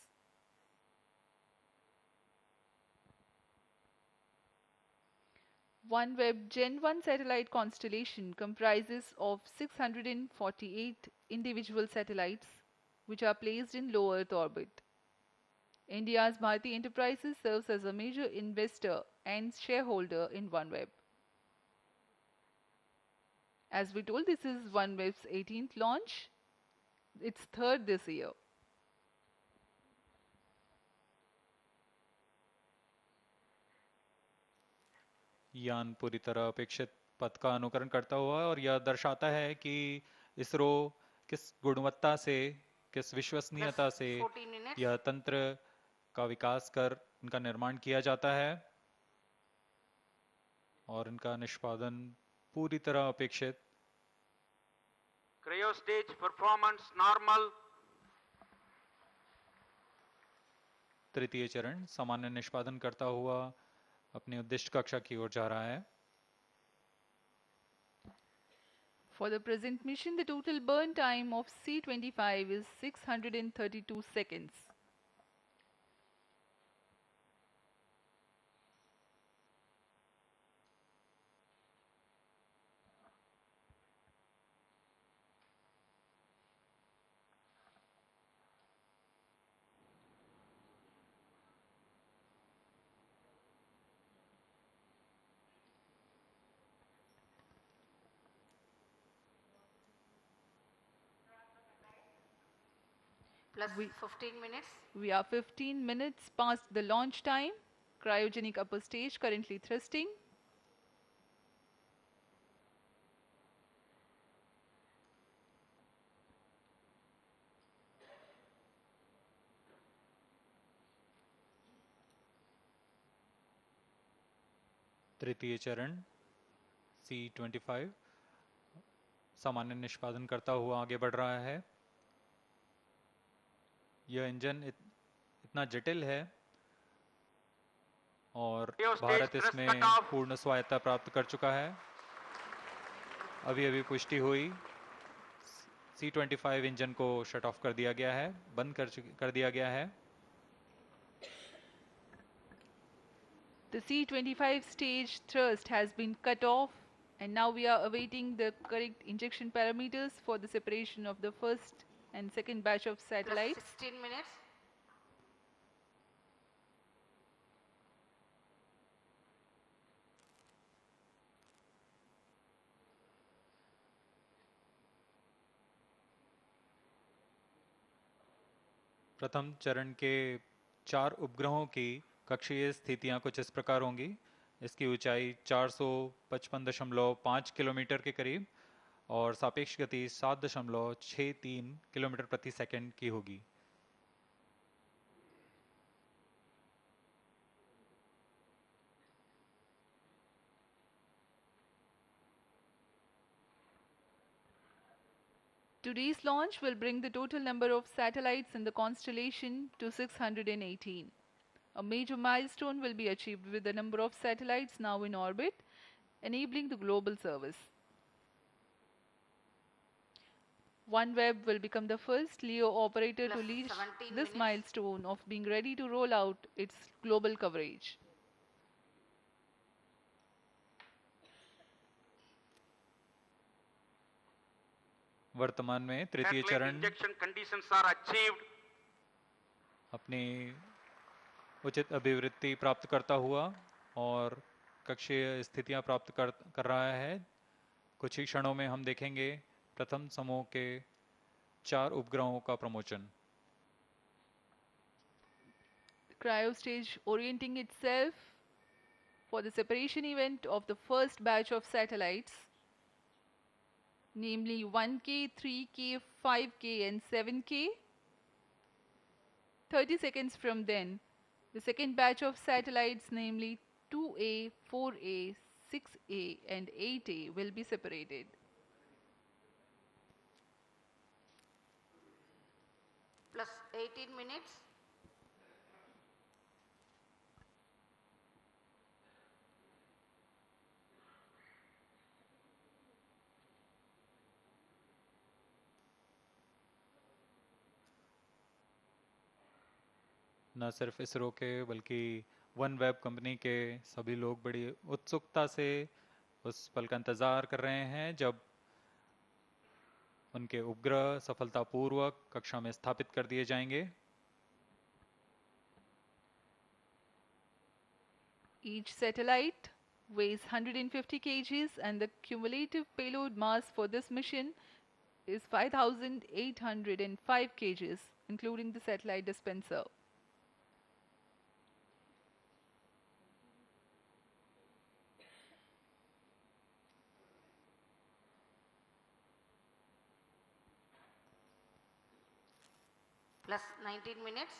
OneWeb Gen 1 satellite constellation comprises of 648 individual satellites which are placed in low Earth orbit. India's Bharti Enterprises serves as a major investor and shareholder in OneWeb. As we told, this is OneWeb's 18th launch, its third this year. यान पूरी तरह अपेक्षित पथ का अनुकरण करता हुआ और यह दर्शाता है कि इसरो किस गुणवत्ता से, किस विश्वसनीयता से 14 minutes. यह तंत्र का विकास कर इनका निर्माण किया जाता है और इनका निष्पादन पूरी तरह अपेक्षित। क्रायो स्टेज परफॉर्मेंस नॉर्मल तृतीय चरण सामान्य निष्पादन करता हुआ अपनी उद्दिष्ट कक्षा की ओर जा रहा है। For the present mission, the total burn time of C-25 is 632 seconds. Plus 15 minutes. We are 15 minutes past the launch time. Cryogenic upper stage currently thrusting. तृतीय चरण C-25 सामान्य निष्पादन करता हुआ आगे बढ़ रहा है। यह इंजन इतना जटिल है और भारत इसमें पूर्ण स्वायत्ता प्राप्त कर चुका है। अभी पुष्टि हुई, C-25 इंजन को शट ऑफ कर दिया गया है, बंद कर दिया गया है। The C-25 stage thrust has been cut off, and now we are awaiting the correct injection parameters for the separation of the first and second batch of satellites. Plus 16 minutes. प्रथम चरण के 4 उपग्रहों की कक्षीय स्थितियां कुछ इस प्रकार होंगी। इसकी ऊंचाई 455.5 किलोमीटर के करीब और सापेक्ष गति 7.63 किलोमीटर प्रति सेकंड की होगी। Today's launch will bring the total number of satellites in the constellation to 618. A major milestone will be achieved with the number of satellites now in orbit, enabling the global service. OneWeb will become the first LEO operator to reach this milestone of being ready to roll out its global coverage. वर्तमान में तृतीय चरण injection conditions are achieved. अपनी उचित अभिवृद्धि प्राप्त करता हुआ और कक्षीय स्थितियां प्राप्त कर रहा है। कुछ ही क्षणों में हम देखेंगे प्रथम समूह के 4 उपग्रहों का प्रमोचन। Cryo stage orienting itself for the separation event of the first batch of satellites, namely 1K, 3K, 5K and 7K. 30 seconds from then, the second batch of satellites, namely 2A, 4A, 6A and 8A will be separated. Plus 18 minutes. न सिर्फ इसरो के बल्कि OneWeb company के सभी लोग बड़ी उत्सुकता से उस पल का इंतजार कर रहे हैं जब उनके उपग्रह सफलतापूर्वक कक्षा में स्थापित कर दिए जाएंगे। Each satellite weighs 150 kgs and the cumulative payload mass for this mission is 5,805 kgs, including the satellite dispenser. Plus 19 minutes.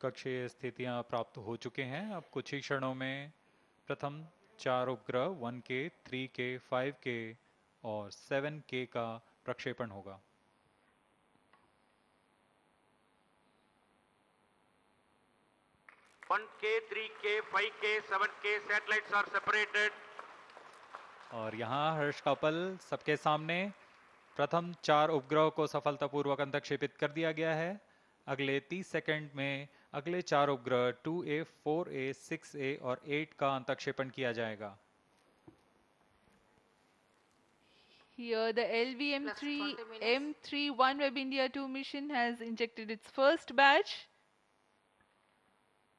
कक्षीय स्थितियां प्राप्त हो चुके हैं। अब कुछ ही क्षणों में प्रथम 4 उपग्रह 1K, 3K, 5K और 7K का प्रक्षेपण होगा। K, 3K, 5K, 7K satellites are separated. और यहाँ हर्ष का पल सबके सामने प्रथम 4 उपग्रह को सफलतापूर्वक अंतक्षेपित कर दिया गया है। अगले 30 सेकंड में अगले 4 उपग्रह 2A, 4A, 6A और 8 का अंतक्षेपण किया जाएगा। Here, the plus 20 minutes. LVM3-M3 OneWeb India-2 mission has injected its first batch.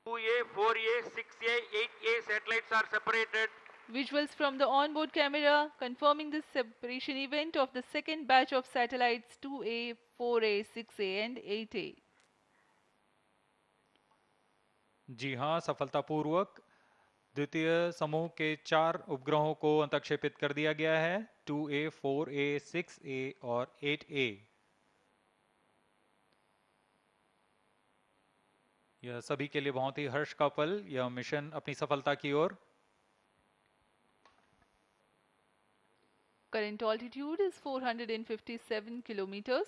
2A, 4A, 6A, 8A satellites are separated. Visuals from the onboard camera confirming the separation event of the second batch of satellites 2A, 4A, 6A and 8A. जी हाँ, सफलतापूर्वक द्वितीय समूह के 4 उपग्रहों को अंतक्षेपित कर दिया गया है, 2A, 4A, 6A और 8A। यह सभी के लिए बहुत ही हर्ष का पल, यह मिशन अपनी सफलता की ओर। Current altitude is 457 kilometers.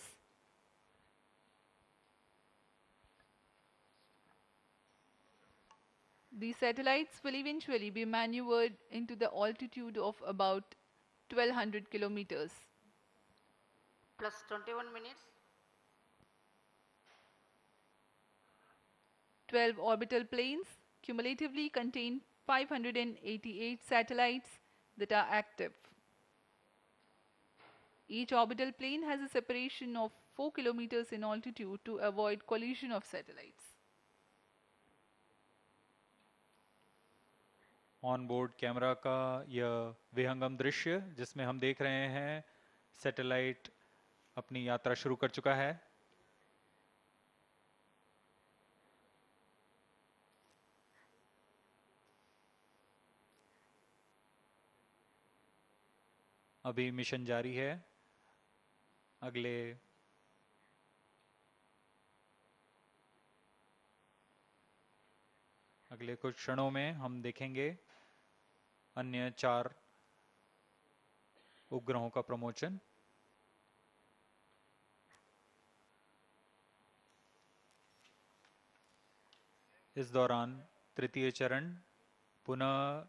These satellites will eventually be maneuvered into the altitude of about 1200 kilometers. Plus 21 minutes. 12 orbital planes cumulatively contain 588 satellites that are active. Each orbital plane has a separation of 4 kilometers in altitude to avoid collision of satellites. On board camera का यह विहंगम दृश्य जिसमें हम देख रहे हैं satellite अपनी यात्रा शुरू कर चुका है। अभी मिशन जारी है। अगले कुछ क्षणों में हम देखेंगे अन्य 4 उपग्रहों का प्रमोशन। इस दौरान तृतीय चरण पुनः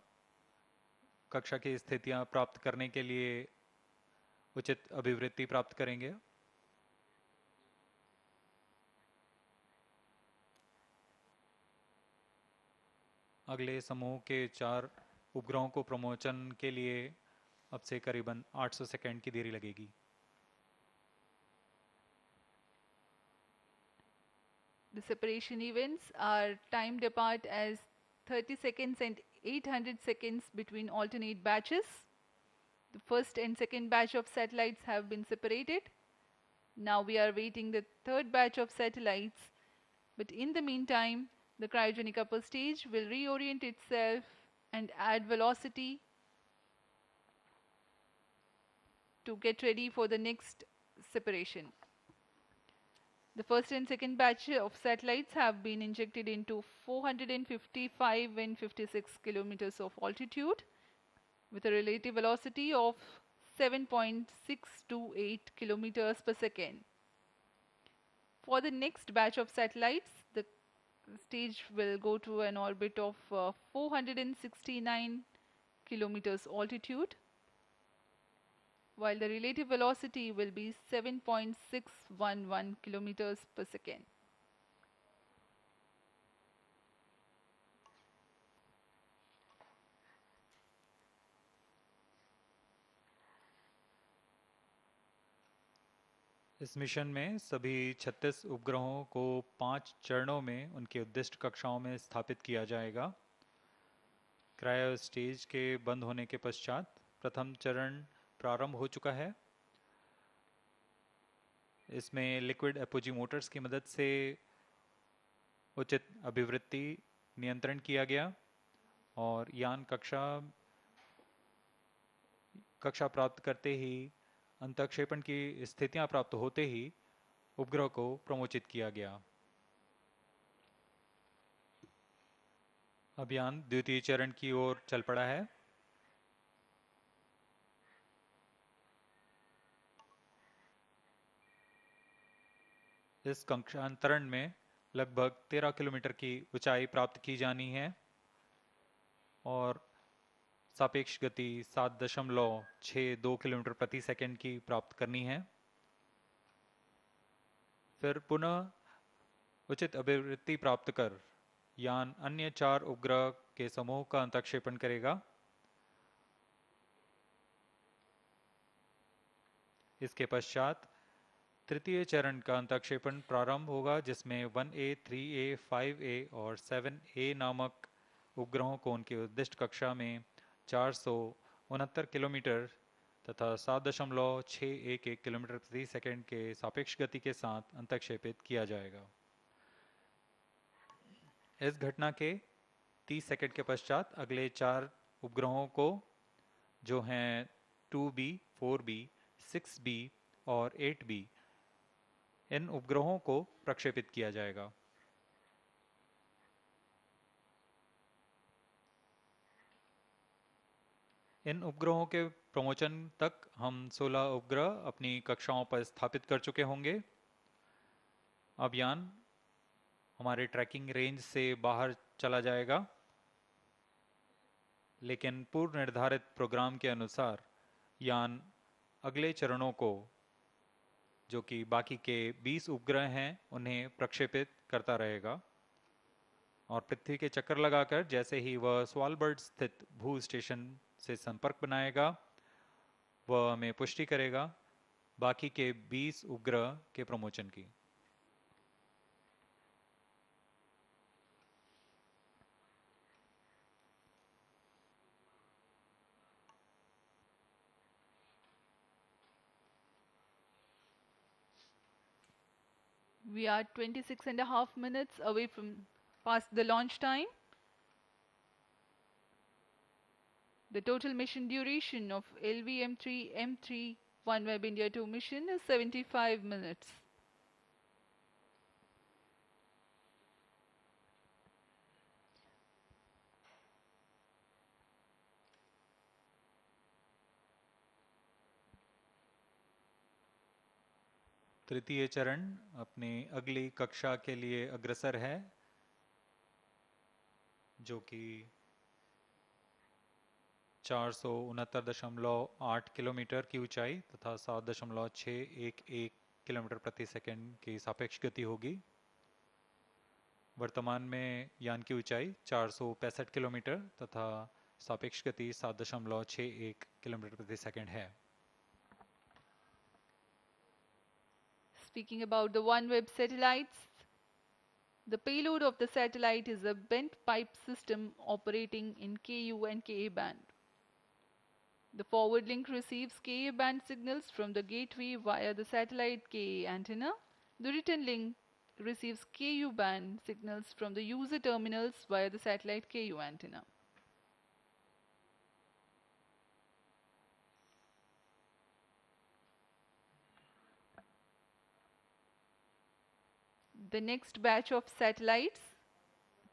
कक्षा की स्थितियां प्राप्त करने के लिए उचित अभिवृत्ति प्राप्त करेंगे। अगले समूह के 4 उपग्रहों को प्रमोशन के लिए अब से करीबन 800 सेकंड की देरी लगेगी। The separation events are timed apart as 30 seconds and 800 seconds between alternate batches. The first and second batch of satellites have been separated. Now we are waiting the third batch of satellites. But in the meantime, the cryogenic upper stage will reorient itself and add velocity to get ready for the next separation. The first and second batch of satellites have been injected into 455 and 56 kilometers of altitude with a relative velocity of 7.628 kilometers per second. For the next batch of satellites, the stage will go to an orbit of 469 kilometers altitude, while the relative velocity will be 7.611 kilometers per second. इस mission में सभी 36 उपग्रहों को 5 चरणों में उनके उद्दिष्ट कक्षाओं में स्थापित किया जाएगा। क्रायो स्टेज के बंद होने के पश्चात प्रथम चरण प्रारंभ हो चुका है। इसमें लिक्विड एपोजी मोटर्स की मदद से उचित अभिवृत्ति नियंत्रण किया गया और यान कक्षा प्राप्त करते ही अंतक्षेपण की स्थितियां प्राप्त होते ही उपग्रह को प्रमोचित किया गया। अभियान द्वितीय चरण की ओर चल पड़ा है। इस कक्षांतरण में लगभग 13 किलोमीटर की ऊंचाई प्राप्त की जानी है और सापेक्ष गति 7.62 किलोमीटर प्रति सेकंड की प्राप्त करनी है। फिर पुनः उचित अभिवृत्ति प्राप्त कर यान अन्य 4 उपग्रह के समूह का अंतक्षेपण करेगा। इसके पश्चात तृतीय चरण का अंतक्षेपण प्रारंभ होगा, जिसमें 1A, 3A, 5A और 7A नामक उपग्रहों को उनकी उद्दिष्ट कक्षा में 469 किलोमीटर तथा 7.611 किलोमीटर प्रति सेकंड के सापेक्ष गति के साथ अंतक्षेपित किया जाएगा। इस घटना के 30 सेकंड के पश्चात अगले 4 उपग्रहों को, जो हैं 2B, 4B, 6B और 8B, इन उपग्रहों को प्रक्षेपित किया जाएगा। इन उपग्रहों के प्रमोशन तक हम 16 उपग्रह अपनी कक्षाओं पर स्थापित कर चुके होंगे। अब यान हमारे ट्रैकिंग रेंज से बाहर चला जाएगा, लेकिन पूर्व निर्धारित प्रोग्राम के अनुसार यान अगले चरणों को, जो कि बाकी के 20 उपग्रह हैं, उन्हें प्रक्षेपित करता रहेगा और पृथ्वी के चक्कर लगाकर जैसे ही वह स्वालबर्ड स्थित भू स्टेशन से संपर्क बनाएगा, वह हमें पुष्टि करेगा बाकी के 20 उपग्रह के प्रमोशन की। We are 26.5 minutes away from past the launch time. The total mission duration of LVM3-M3 OneWeb India-2 mission is 75 minutes. तृतीय चरण अपनी अगली कक्षा के लिए अग्रसर है, जो कि 469.8 किलोमीटर की ऊंचाई तथा 7.611 किलोमीटर प्रति सेकंड की सापेक्ष गति होगी। वर्तमान में यान की ऊंचाई 465 किलोमीटर तथा सापेक्ष गति 7.61 किलोमीटर प्रति सेकंड है। Speaking about the OneWeb satellites, the payload of the satellite is a bent pipe system operating in Ku and Ka band. The forward link receives Ka band signals from the gateway via the satellite Ka antenna. The return link receives Ku band signals from the user terminals via the satellite Ku antenna. The next batch of satellites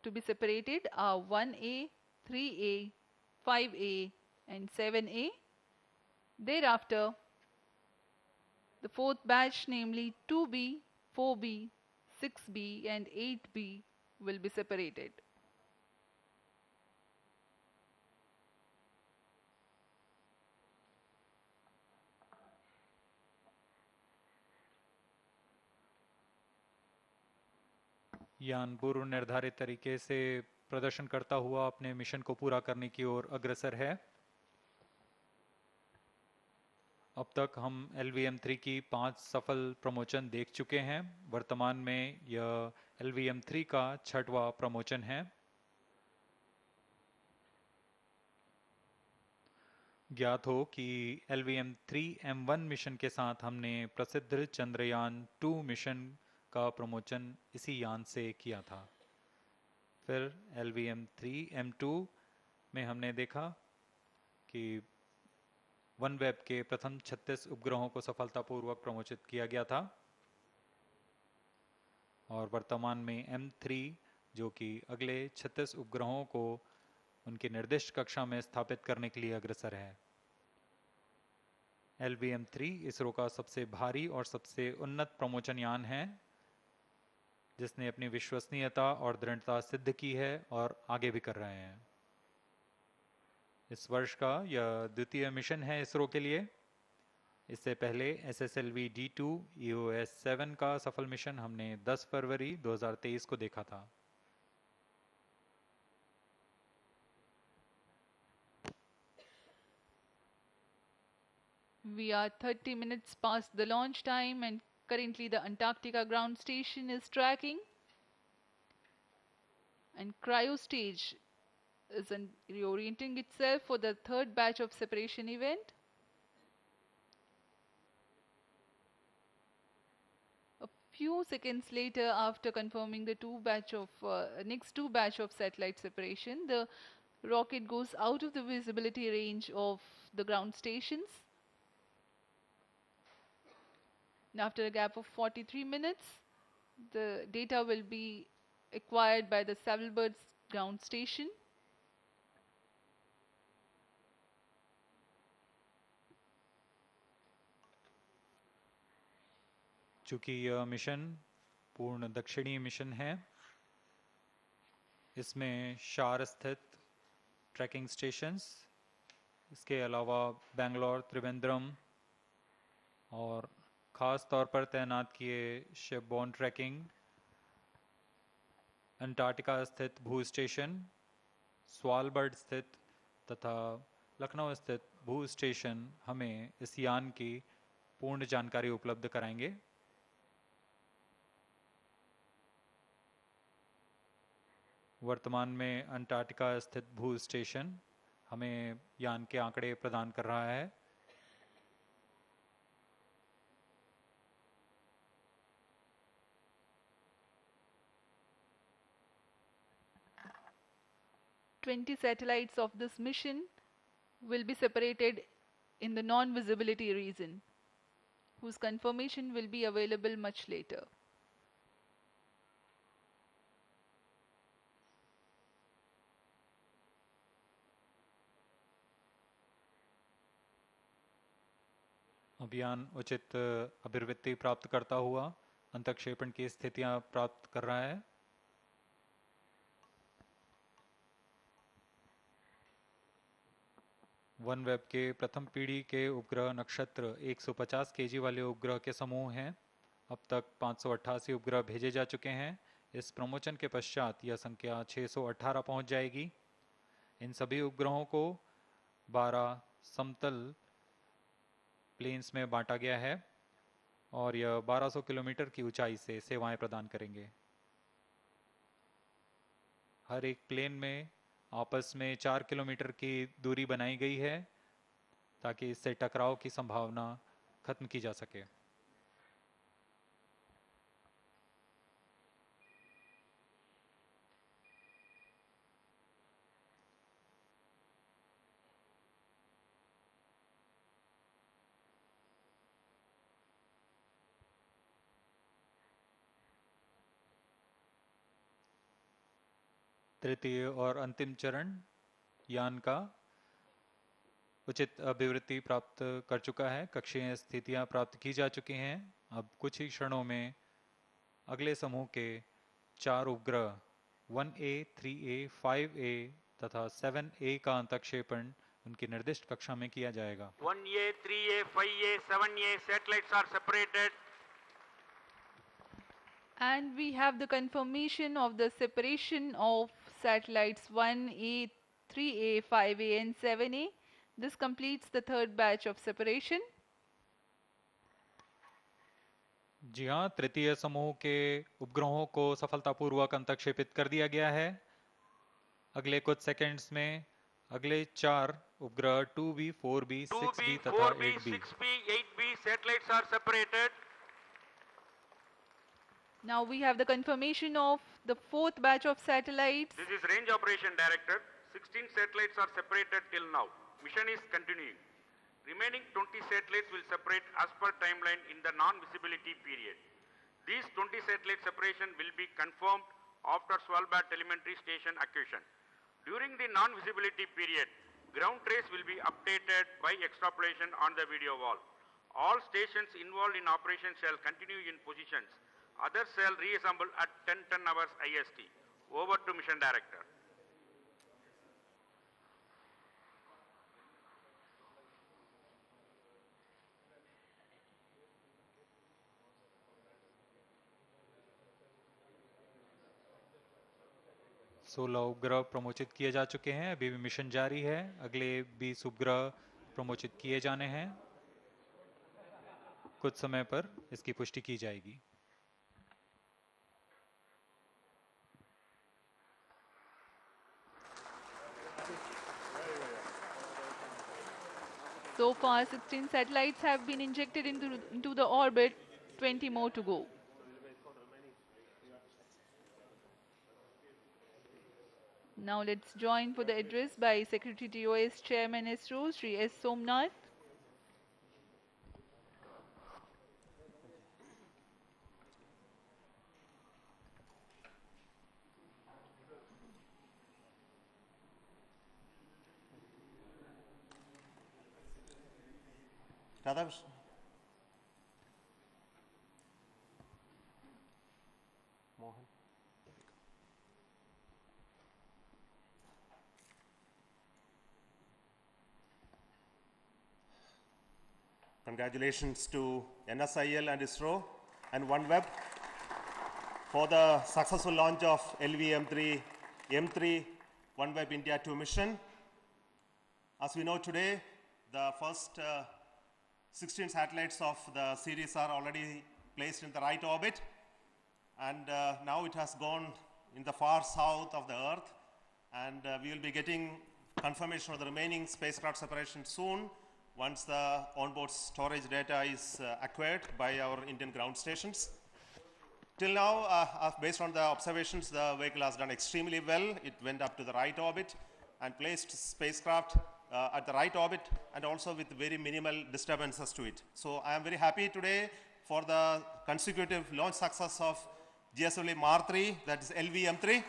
to be separated are 1A, 3A, 5A and 7A. Thereafter, the fourth batch, namely 2B, 4B, 6B and 8B, will be separated. यान पूर्व निर्धारित तरीके से प्रदर्शन करता हुआ अपने mission को पूरा करने की ओर अग्रसर है। अब तक हम LVM3 की 5 सफल प्रमोशन देख चुके हैं। वर्तमान में यह LVM3 का 6वां प्रमोशन है। ज्ञात हो कि LVM3-M1 मिशन के साथ हमने प्रसिद्ध चंद्रयान 2 मिशन का प्रमोशन इसी यान से किया था। फिर LVM3-M2 में हमने देखा कि OneWeb के प्रथम 36 उपग्रहों को सफलतापूर्वक प्रमोशित किया गया था और वर्तमान में M3, जो कि अगले 36 उपग्रहों को उनकी निर्दिष्ट कक्षा में स्थापित करने के लिए अग्रसर है। LVM3 इसरो का सबसे भारी और सबसे उन्नत प्रमोशन यान है, जिसने अपनी विश्वसनीयता और दृढ़ता सिद्ध की है और आगे भी कर रहे हैं। इस वर्ष का यह द्वितीय मिशन है इसरो के लिए। इससे पहले SSLV D2 EOS-7 का सफल मिशन हमने 10 फरवरी 2023 को देखा था। We are 30 minutes past the launch time and currently the Antarctica ground station is tracking. And cryo stage is reorienting itself for the third batch of separation event. A few seconds later, after confirming the next two batch of satellite separation, the rocket goes out of the visibility range of the ground stations. And after a gap of 43 minutes, the data will be acquired by the Savalbirds ground station. चूंकि यह mission पूर्ण दक्षिणी mission है, इसमें शार स्थित trekking stations, इसके अलावा बेंगलोर, त्रिवेंद्रम और ख़ास तौर पर तैनात किए शिपबोर्न ट्रैकिंग, अंटार्कटिका स्थित भू स्टेशन, स्वालबर्ड स्थित तथा लखनऊ स्थित भू स्टेशन हमें इस यान की पूर्ण जानकारी उपलब्ध कराएंगे। वर्तमान में अंटार्कटिका स्थित भू स्टेशन हमें यान के आंकड़े प्रदान कर रहा है। "20 satellites of this mission will be separated in the non-visibility region, whose confirmation will be available much later." अभियान उचित अभिवृत्ति प्राप्त करता हुआ अंतक्षेपण की स्थितियां प्राप्त कर रहा है। वनवेब के प्रथम पीढ़ी के उपग्रह नक्षत्र 150 केजी वाले उपग्रह के समूह हैं। अब तक 588 उपग्रह भेजे जा चुके हैं। इस प्रमोशन के पश्चात यह संख्या 618 पहुंच जाएगी। इन सभी उपग्रहों को 12 समतल प्लेन्स में बांटा गया है और यह 1200 किलोमीटर की ऊंचाई से सेवाएं प्रदान करेंगे। हर एक प्लेन में आपस में 4 किलोमीटर की दूरी बनाई गई है ताकि इससे टकराव की संभावना खत्म की जा सके। तृतीय और अंतिम चरण यान का उचित अभिवृत्ति प्राप्त कर चुका है। कक्षीय स्थितियां प्राप्त की जा चुकी हैं। अब कुछ ही क्षणों में अगले समूह के 4 उपग्रह 1A, 3A, 5A तथा 7A का अंतक्षेपण उनकी निर्दिष्ट कक्षा में किया जाएगा। 1A, 3A, 5A, 7A satellites are separated. And we have the confirmation of the separation of satellites 1A, 3A, 5A and 7A. This completes the third batch of separation. जी हाँ, तृतीय समूह के उपग्रहों को सफलतापूर्वक अंतक्षेपित कर दिया गया है। अगले कुछ सेकंड्स में अगले 4 उपग्रह 2B, 4B, 6B तथा 8B 6B, 8B satellites are separated. Now we have the confirmation of the fourth batch of satellites. This is Range Operation Director. 16 satellites are separated till now. Mission is continuing. Remaining 20 satellites will separate as per timeline in the non-visibility period. These 20 satellite separation will be confirmed after Svalbard Parliamentary Station acquisition. During the non-visibility period, ground trace will be updated by extrapolation on the video wall. All stations involved in operation shall continue in positions. Others shall reassemble at 10 hours IST. Over to Mission Director. सोलह उपग्रह प्रमोचित किए जा चुके हैं। अभी भी mission जारी है। अगले 20 उपग्रह प्रमोचित किए जाने हैं। कुछ समय पर इसकी पुष्टि की जाएगी। So far, 16 satellites have been injected into the orbit, 20 more to go. Now let's join for the address by Secretary TOS Chairman ISRO, Sri S. Somnath. Radhakrishnan. Mohan. Congratulations to NSIL and ISRO and OneWeb for the successful launch of LVM3-M3 OneWeb India-2 mission. As we know today, the first 16 satellites of the series are already placed in the right orbit, and now it has gone in the far south of the Earth, and we will be getting confirmation of the remaining spacecraft separation soon once the onboard storage data is acquired by our Indian ground stations. Till now, based on the observations, the vehicle has done extremely well. It went up to the right orbit and placed spacecraft at the right orbit, and also with very minimal disturbances to it. So I am very happy today for the consecutive launch success of GSLV-3, that is LVM3.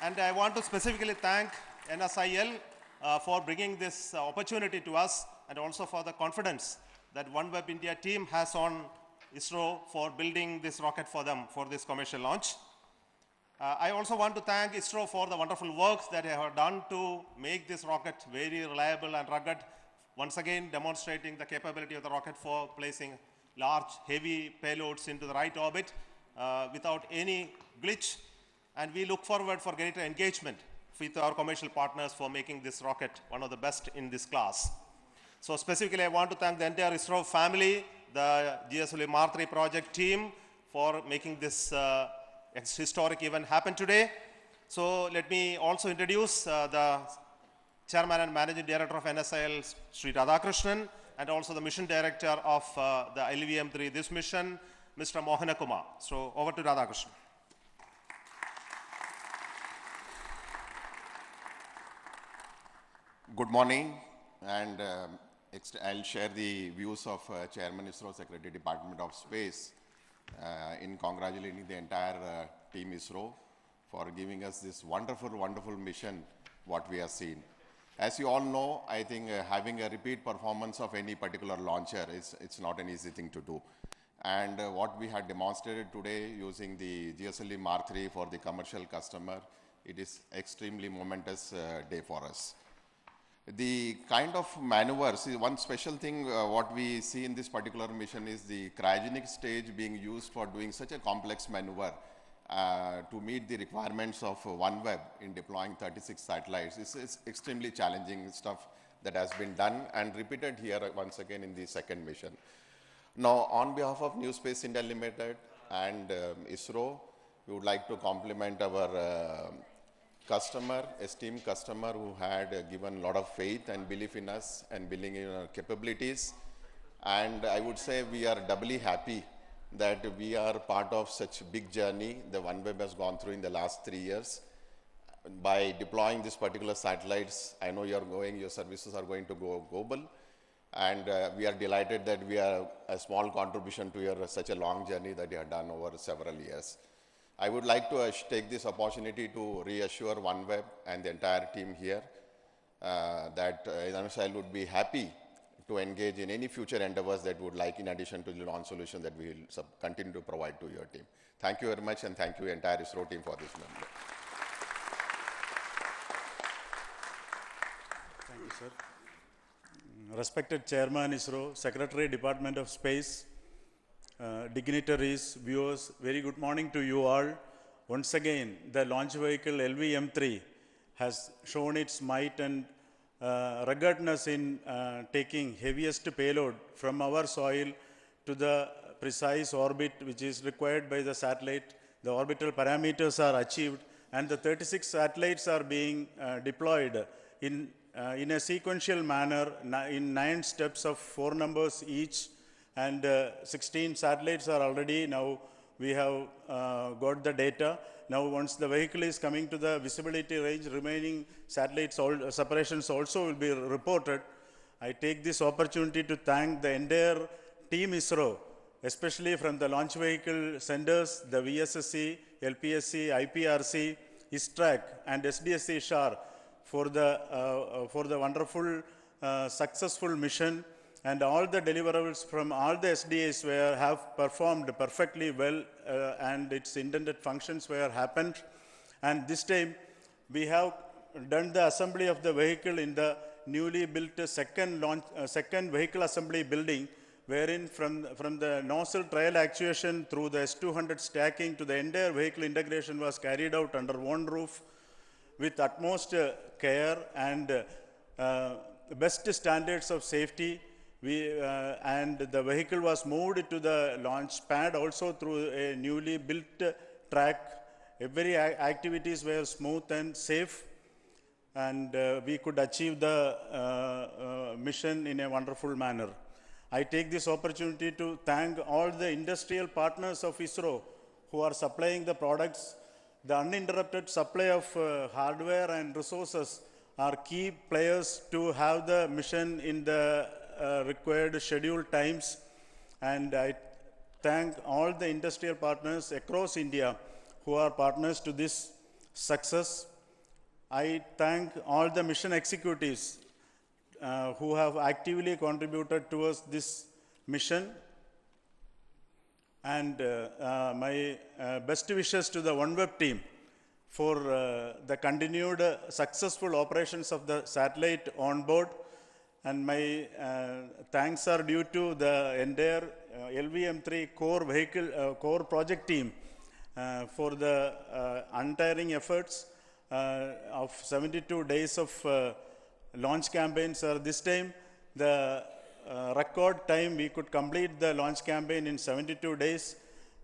And I want to specifically thank NSIL for bringing this opportunity to us, and also for the confidence that OneWeb India team has on ISRO for building this rocket for them for this commercial launch. I also want to thank ISRO for the wonderful work that they have done to make this rocket very reliable and rugged, once again demonstrating the capability of the rocket for placing large, heavy payloads into the right orbit without any glitch. And we look forward for greater engagement with our commercial partners for making this rocket one of the best in this class. So specifically, I want to thank the entire ISRO family, the GSLV-3 project team for making this historic event happen today. So let me also introduce the Chairman and Managing Director of NSIL, Sri Radhakrishnan, and also the Mission Director of the LVM3, this mission, Mr. Mohan Kumar. So over to Radhakrishnan. Good morning, and I'll share the views of Chairman ISRO, Secretary Department of Space, in congratulating the entire team ISRO for giving us this wonderful, wonderful mission, what we have seen. As you all know, I think having a repeat performance of any particular launcher it's not an easy thing to do. And what we had demonstrated today using the GSLV-3 for the commercial customer, it is extremely momentous day for us. The kind of maneuvers, one special thing what we see in this particular mission is the cryogenic stage being used for doing such a complex maneuver to meet the requirements of OneWeb in deploying 36 satellites. This is extremely challenging stuff that has been done and repeated here once again in the second mission. Now, on behalf of New Space India Limited and ISRO, we would like to compliment our esteemed customer who had given a lot of faith and belief in us and believing in our capabilities. And I would say we are doubly happy that we are part of such big journey the OneWeb has gone through in the last 3 years. By deploying these particular satellites, I know your services are going to go global. And we are delighted that we are a small contribution to your such a long journey that you have done over several years. I would like to take this opportunity to reassure OneWeb and the entire team here that NSIL would be happy to engage in any future endeavors that would like, in addition to the launch solution that we will continue to provide to your team. Thank you very much, and thank you entire ISRO team for this member. Thank you, sir. Respected Chairman ISRO, Secretary Department of Space, dignitaries, viewers, very good morning to you all. Once again, the launch vehicle LVM3 has shown its might and ruggedness in taking heaviest payload from our soil to the precise orbit which is required by the satellite. The orbital parameters are achieved, and the 36 satellites are being deployed in a sequential manner in 9 steps of 4 numbers each, and 16 satellites are already now, we have got the data. Now once the vehicle is coming to the visibility range, remaining satellites separations also will be reported. I take this opportunity to thank the entire team ISRO, especially from the launch vehicle centers, the VSSC, LPSC, IPRC, ISTRAC, and SDSC-SHAR for the wonderful, successful mission, and all the deliverables from all the SDAs have performed perfectly well, and its intended functions were happened. And this time, we have done the assembly of the vehicle in the newly built second vehicle assembly building, wherein from the nozzle trial actuation through the S200 stacking to the entire vehicle integration was carried out under one roof with utmost care and best standards of safety. And the vehicle was moved to the launch pad also through a newly built track. Every activities were smooth and safe, and we could achieve the mission in a wonderful manner. I take this opportunity to thank all the industrial partners of ISRO who are supplying the products. The uninterrupted supply of hardware and resources are key players to have the mission in the required scheduled times, and I thank all the industrial partners across India who are partners to this success. I thank all the mission executives who have actively contributed towards this mission, and my best wishes to the Oneweb team for the continued successful operations of the satellite on board. And my thanks are due to the entire LVM3 core project team for the untiring efforts of 72 days of launch campaigns. This time, the record time we could complete the launch campaign in 72 days.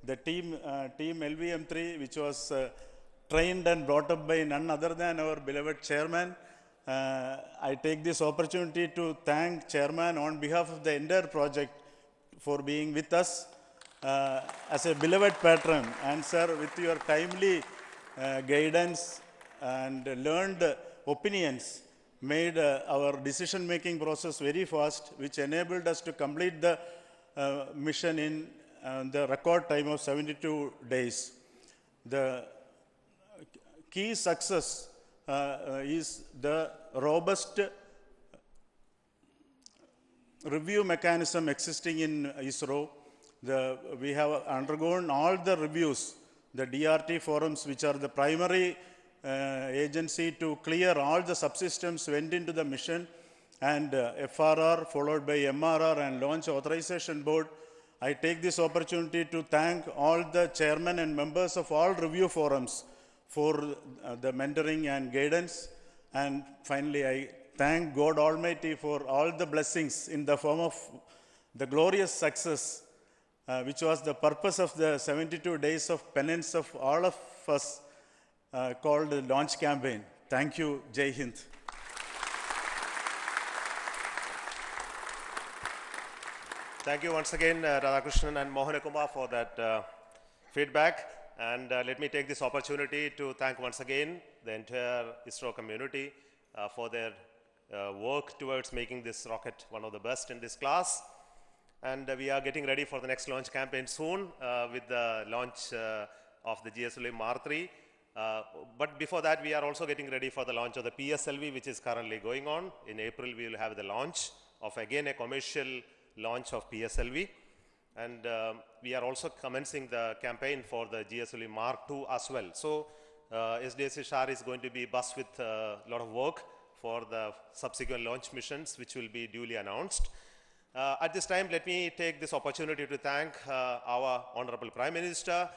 The team LVM3, which was trained and brought up by none other than our beloved chairman. I take this opportunity to thank chairman on behalf of the entire project for being with us as a beloved patron. And sir, with your timely guidance and learned opinions, made our decision-making process very fast, which enabled us to complete the mission in the record time of 72 days. The key success is the robust review mechanism existing in ISRO. We have undergone all the reviews, the DRT forums, which are the primary agency to clear all the subsystems went into the mission, and FRR followed by MRR and Launch Authorization Board. I take this opportunity to thank all the chairmen and members of all review forums for the mentoring and guidance. And finally, I thank God Almighty for all the blessings in the form of the glorious success, which was the purpose of the 72 days of penance of all of us, called the launch campaign. Thank you. Jai Hind. Thank you once again, Radhakrishnan and Mohanakumar, for that feedback. And let me take this opportunity to thank once again the entire ISRO community for their work towards making this rocket one of the best in this class. And we are getting ready for the next launch campaign soon with the launch of the GSLV-3. But before that, we are also getting ready for the launch of the PSLV, which is currently going on. In April, we will have the launch of, again, a commercial launch of PSLV. And we are also commencing the campaign for the GSLV-2 as well. So SDSC-SHAR is going to be buzzed with a lot of work for the subsequent launch missions, which will be duly announced. At this time, let me take this opportunity to thank our Honorable Prime Minister,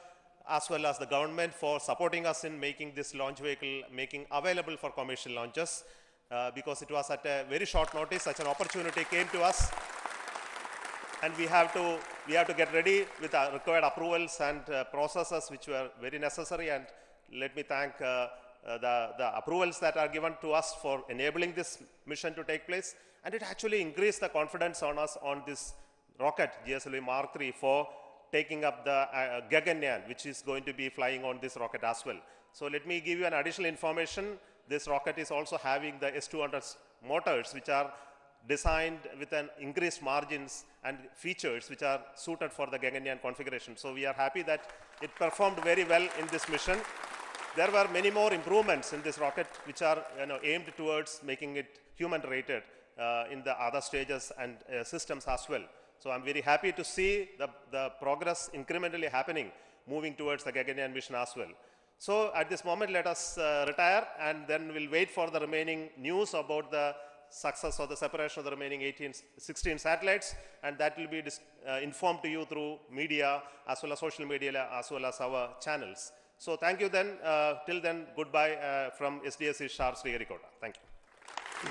as well as the government, for supporting us in making this launch vehicle, making available for commercial launches. because it was at a very short notice. Such an opportunity came to us, and we have to get ready with our required approvals and processes which were very necessary. And let me thank the approvals that are given to us for enabling this mission to take place. And it actually increased the confidence on us on this rocket GSLV Mark III for taking up the Gaganyaan, which is going to be flying on this rocket as well. So let me give you an additional information. This rocket is also having the S200 motors, which are designed with an increased margins and features which are suited for the Gaganyaan configuration. So we are happy that it performed very well in this mission. There were many more improvements in this rocket which are aimed towards making it human rated in the other stages and systems as well. So I'm very happy to see the progress incrementally happening, moving towards the Gaganyaan mission as well. So at this moment, let us retire, and then we'll wait for the remaining news about the success of the separation of the remaining 16 satellites, and that will be informed to you through media as well as social media as well as our channels. So thank you then. Till then, goodbye from SDSC-SHAR Sriharikota. Thank you.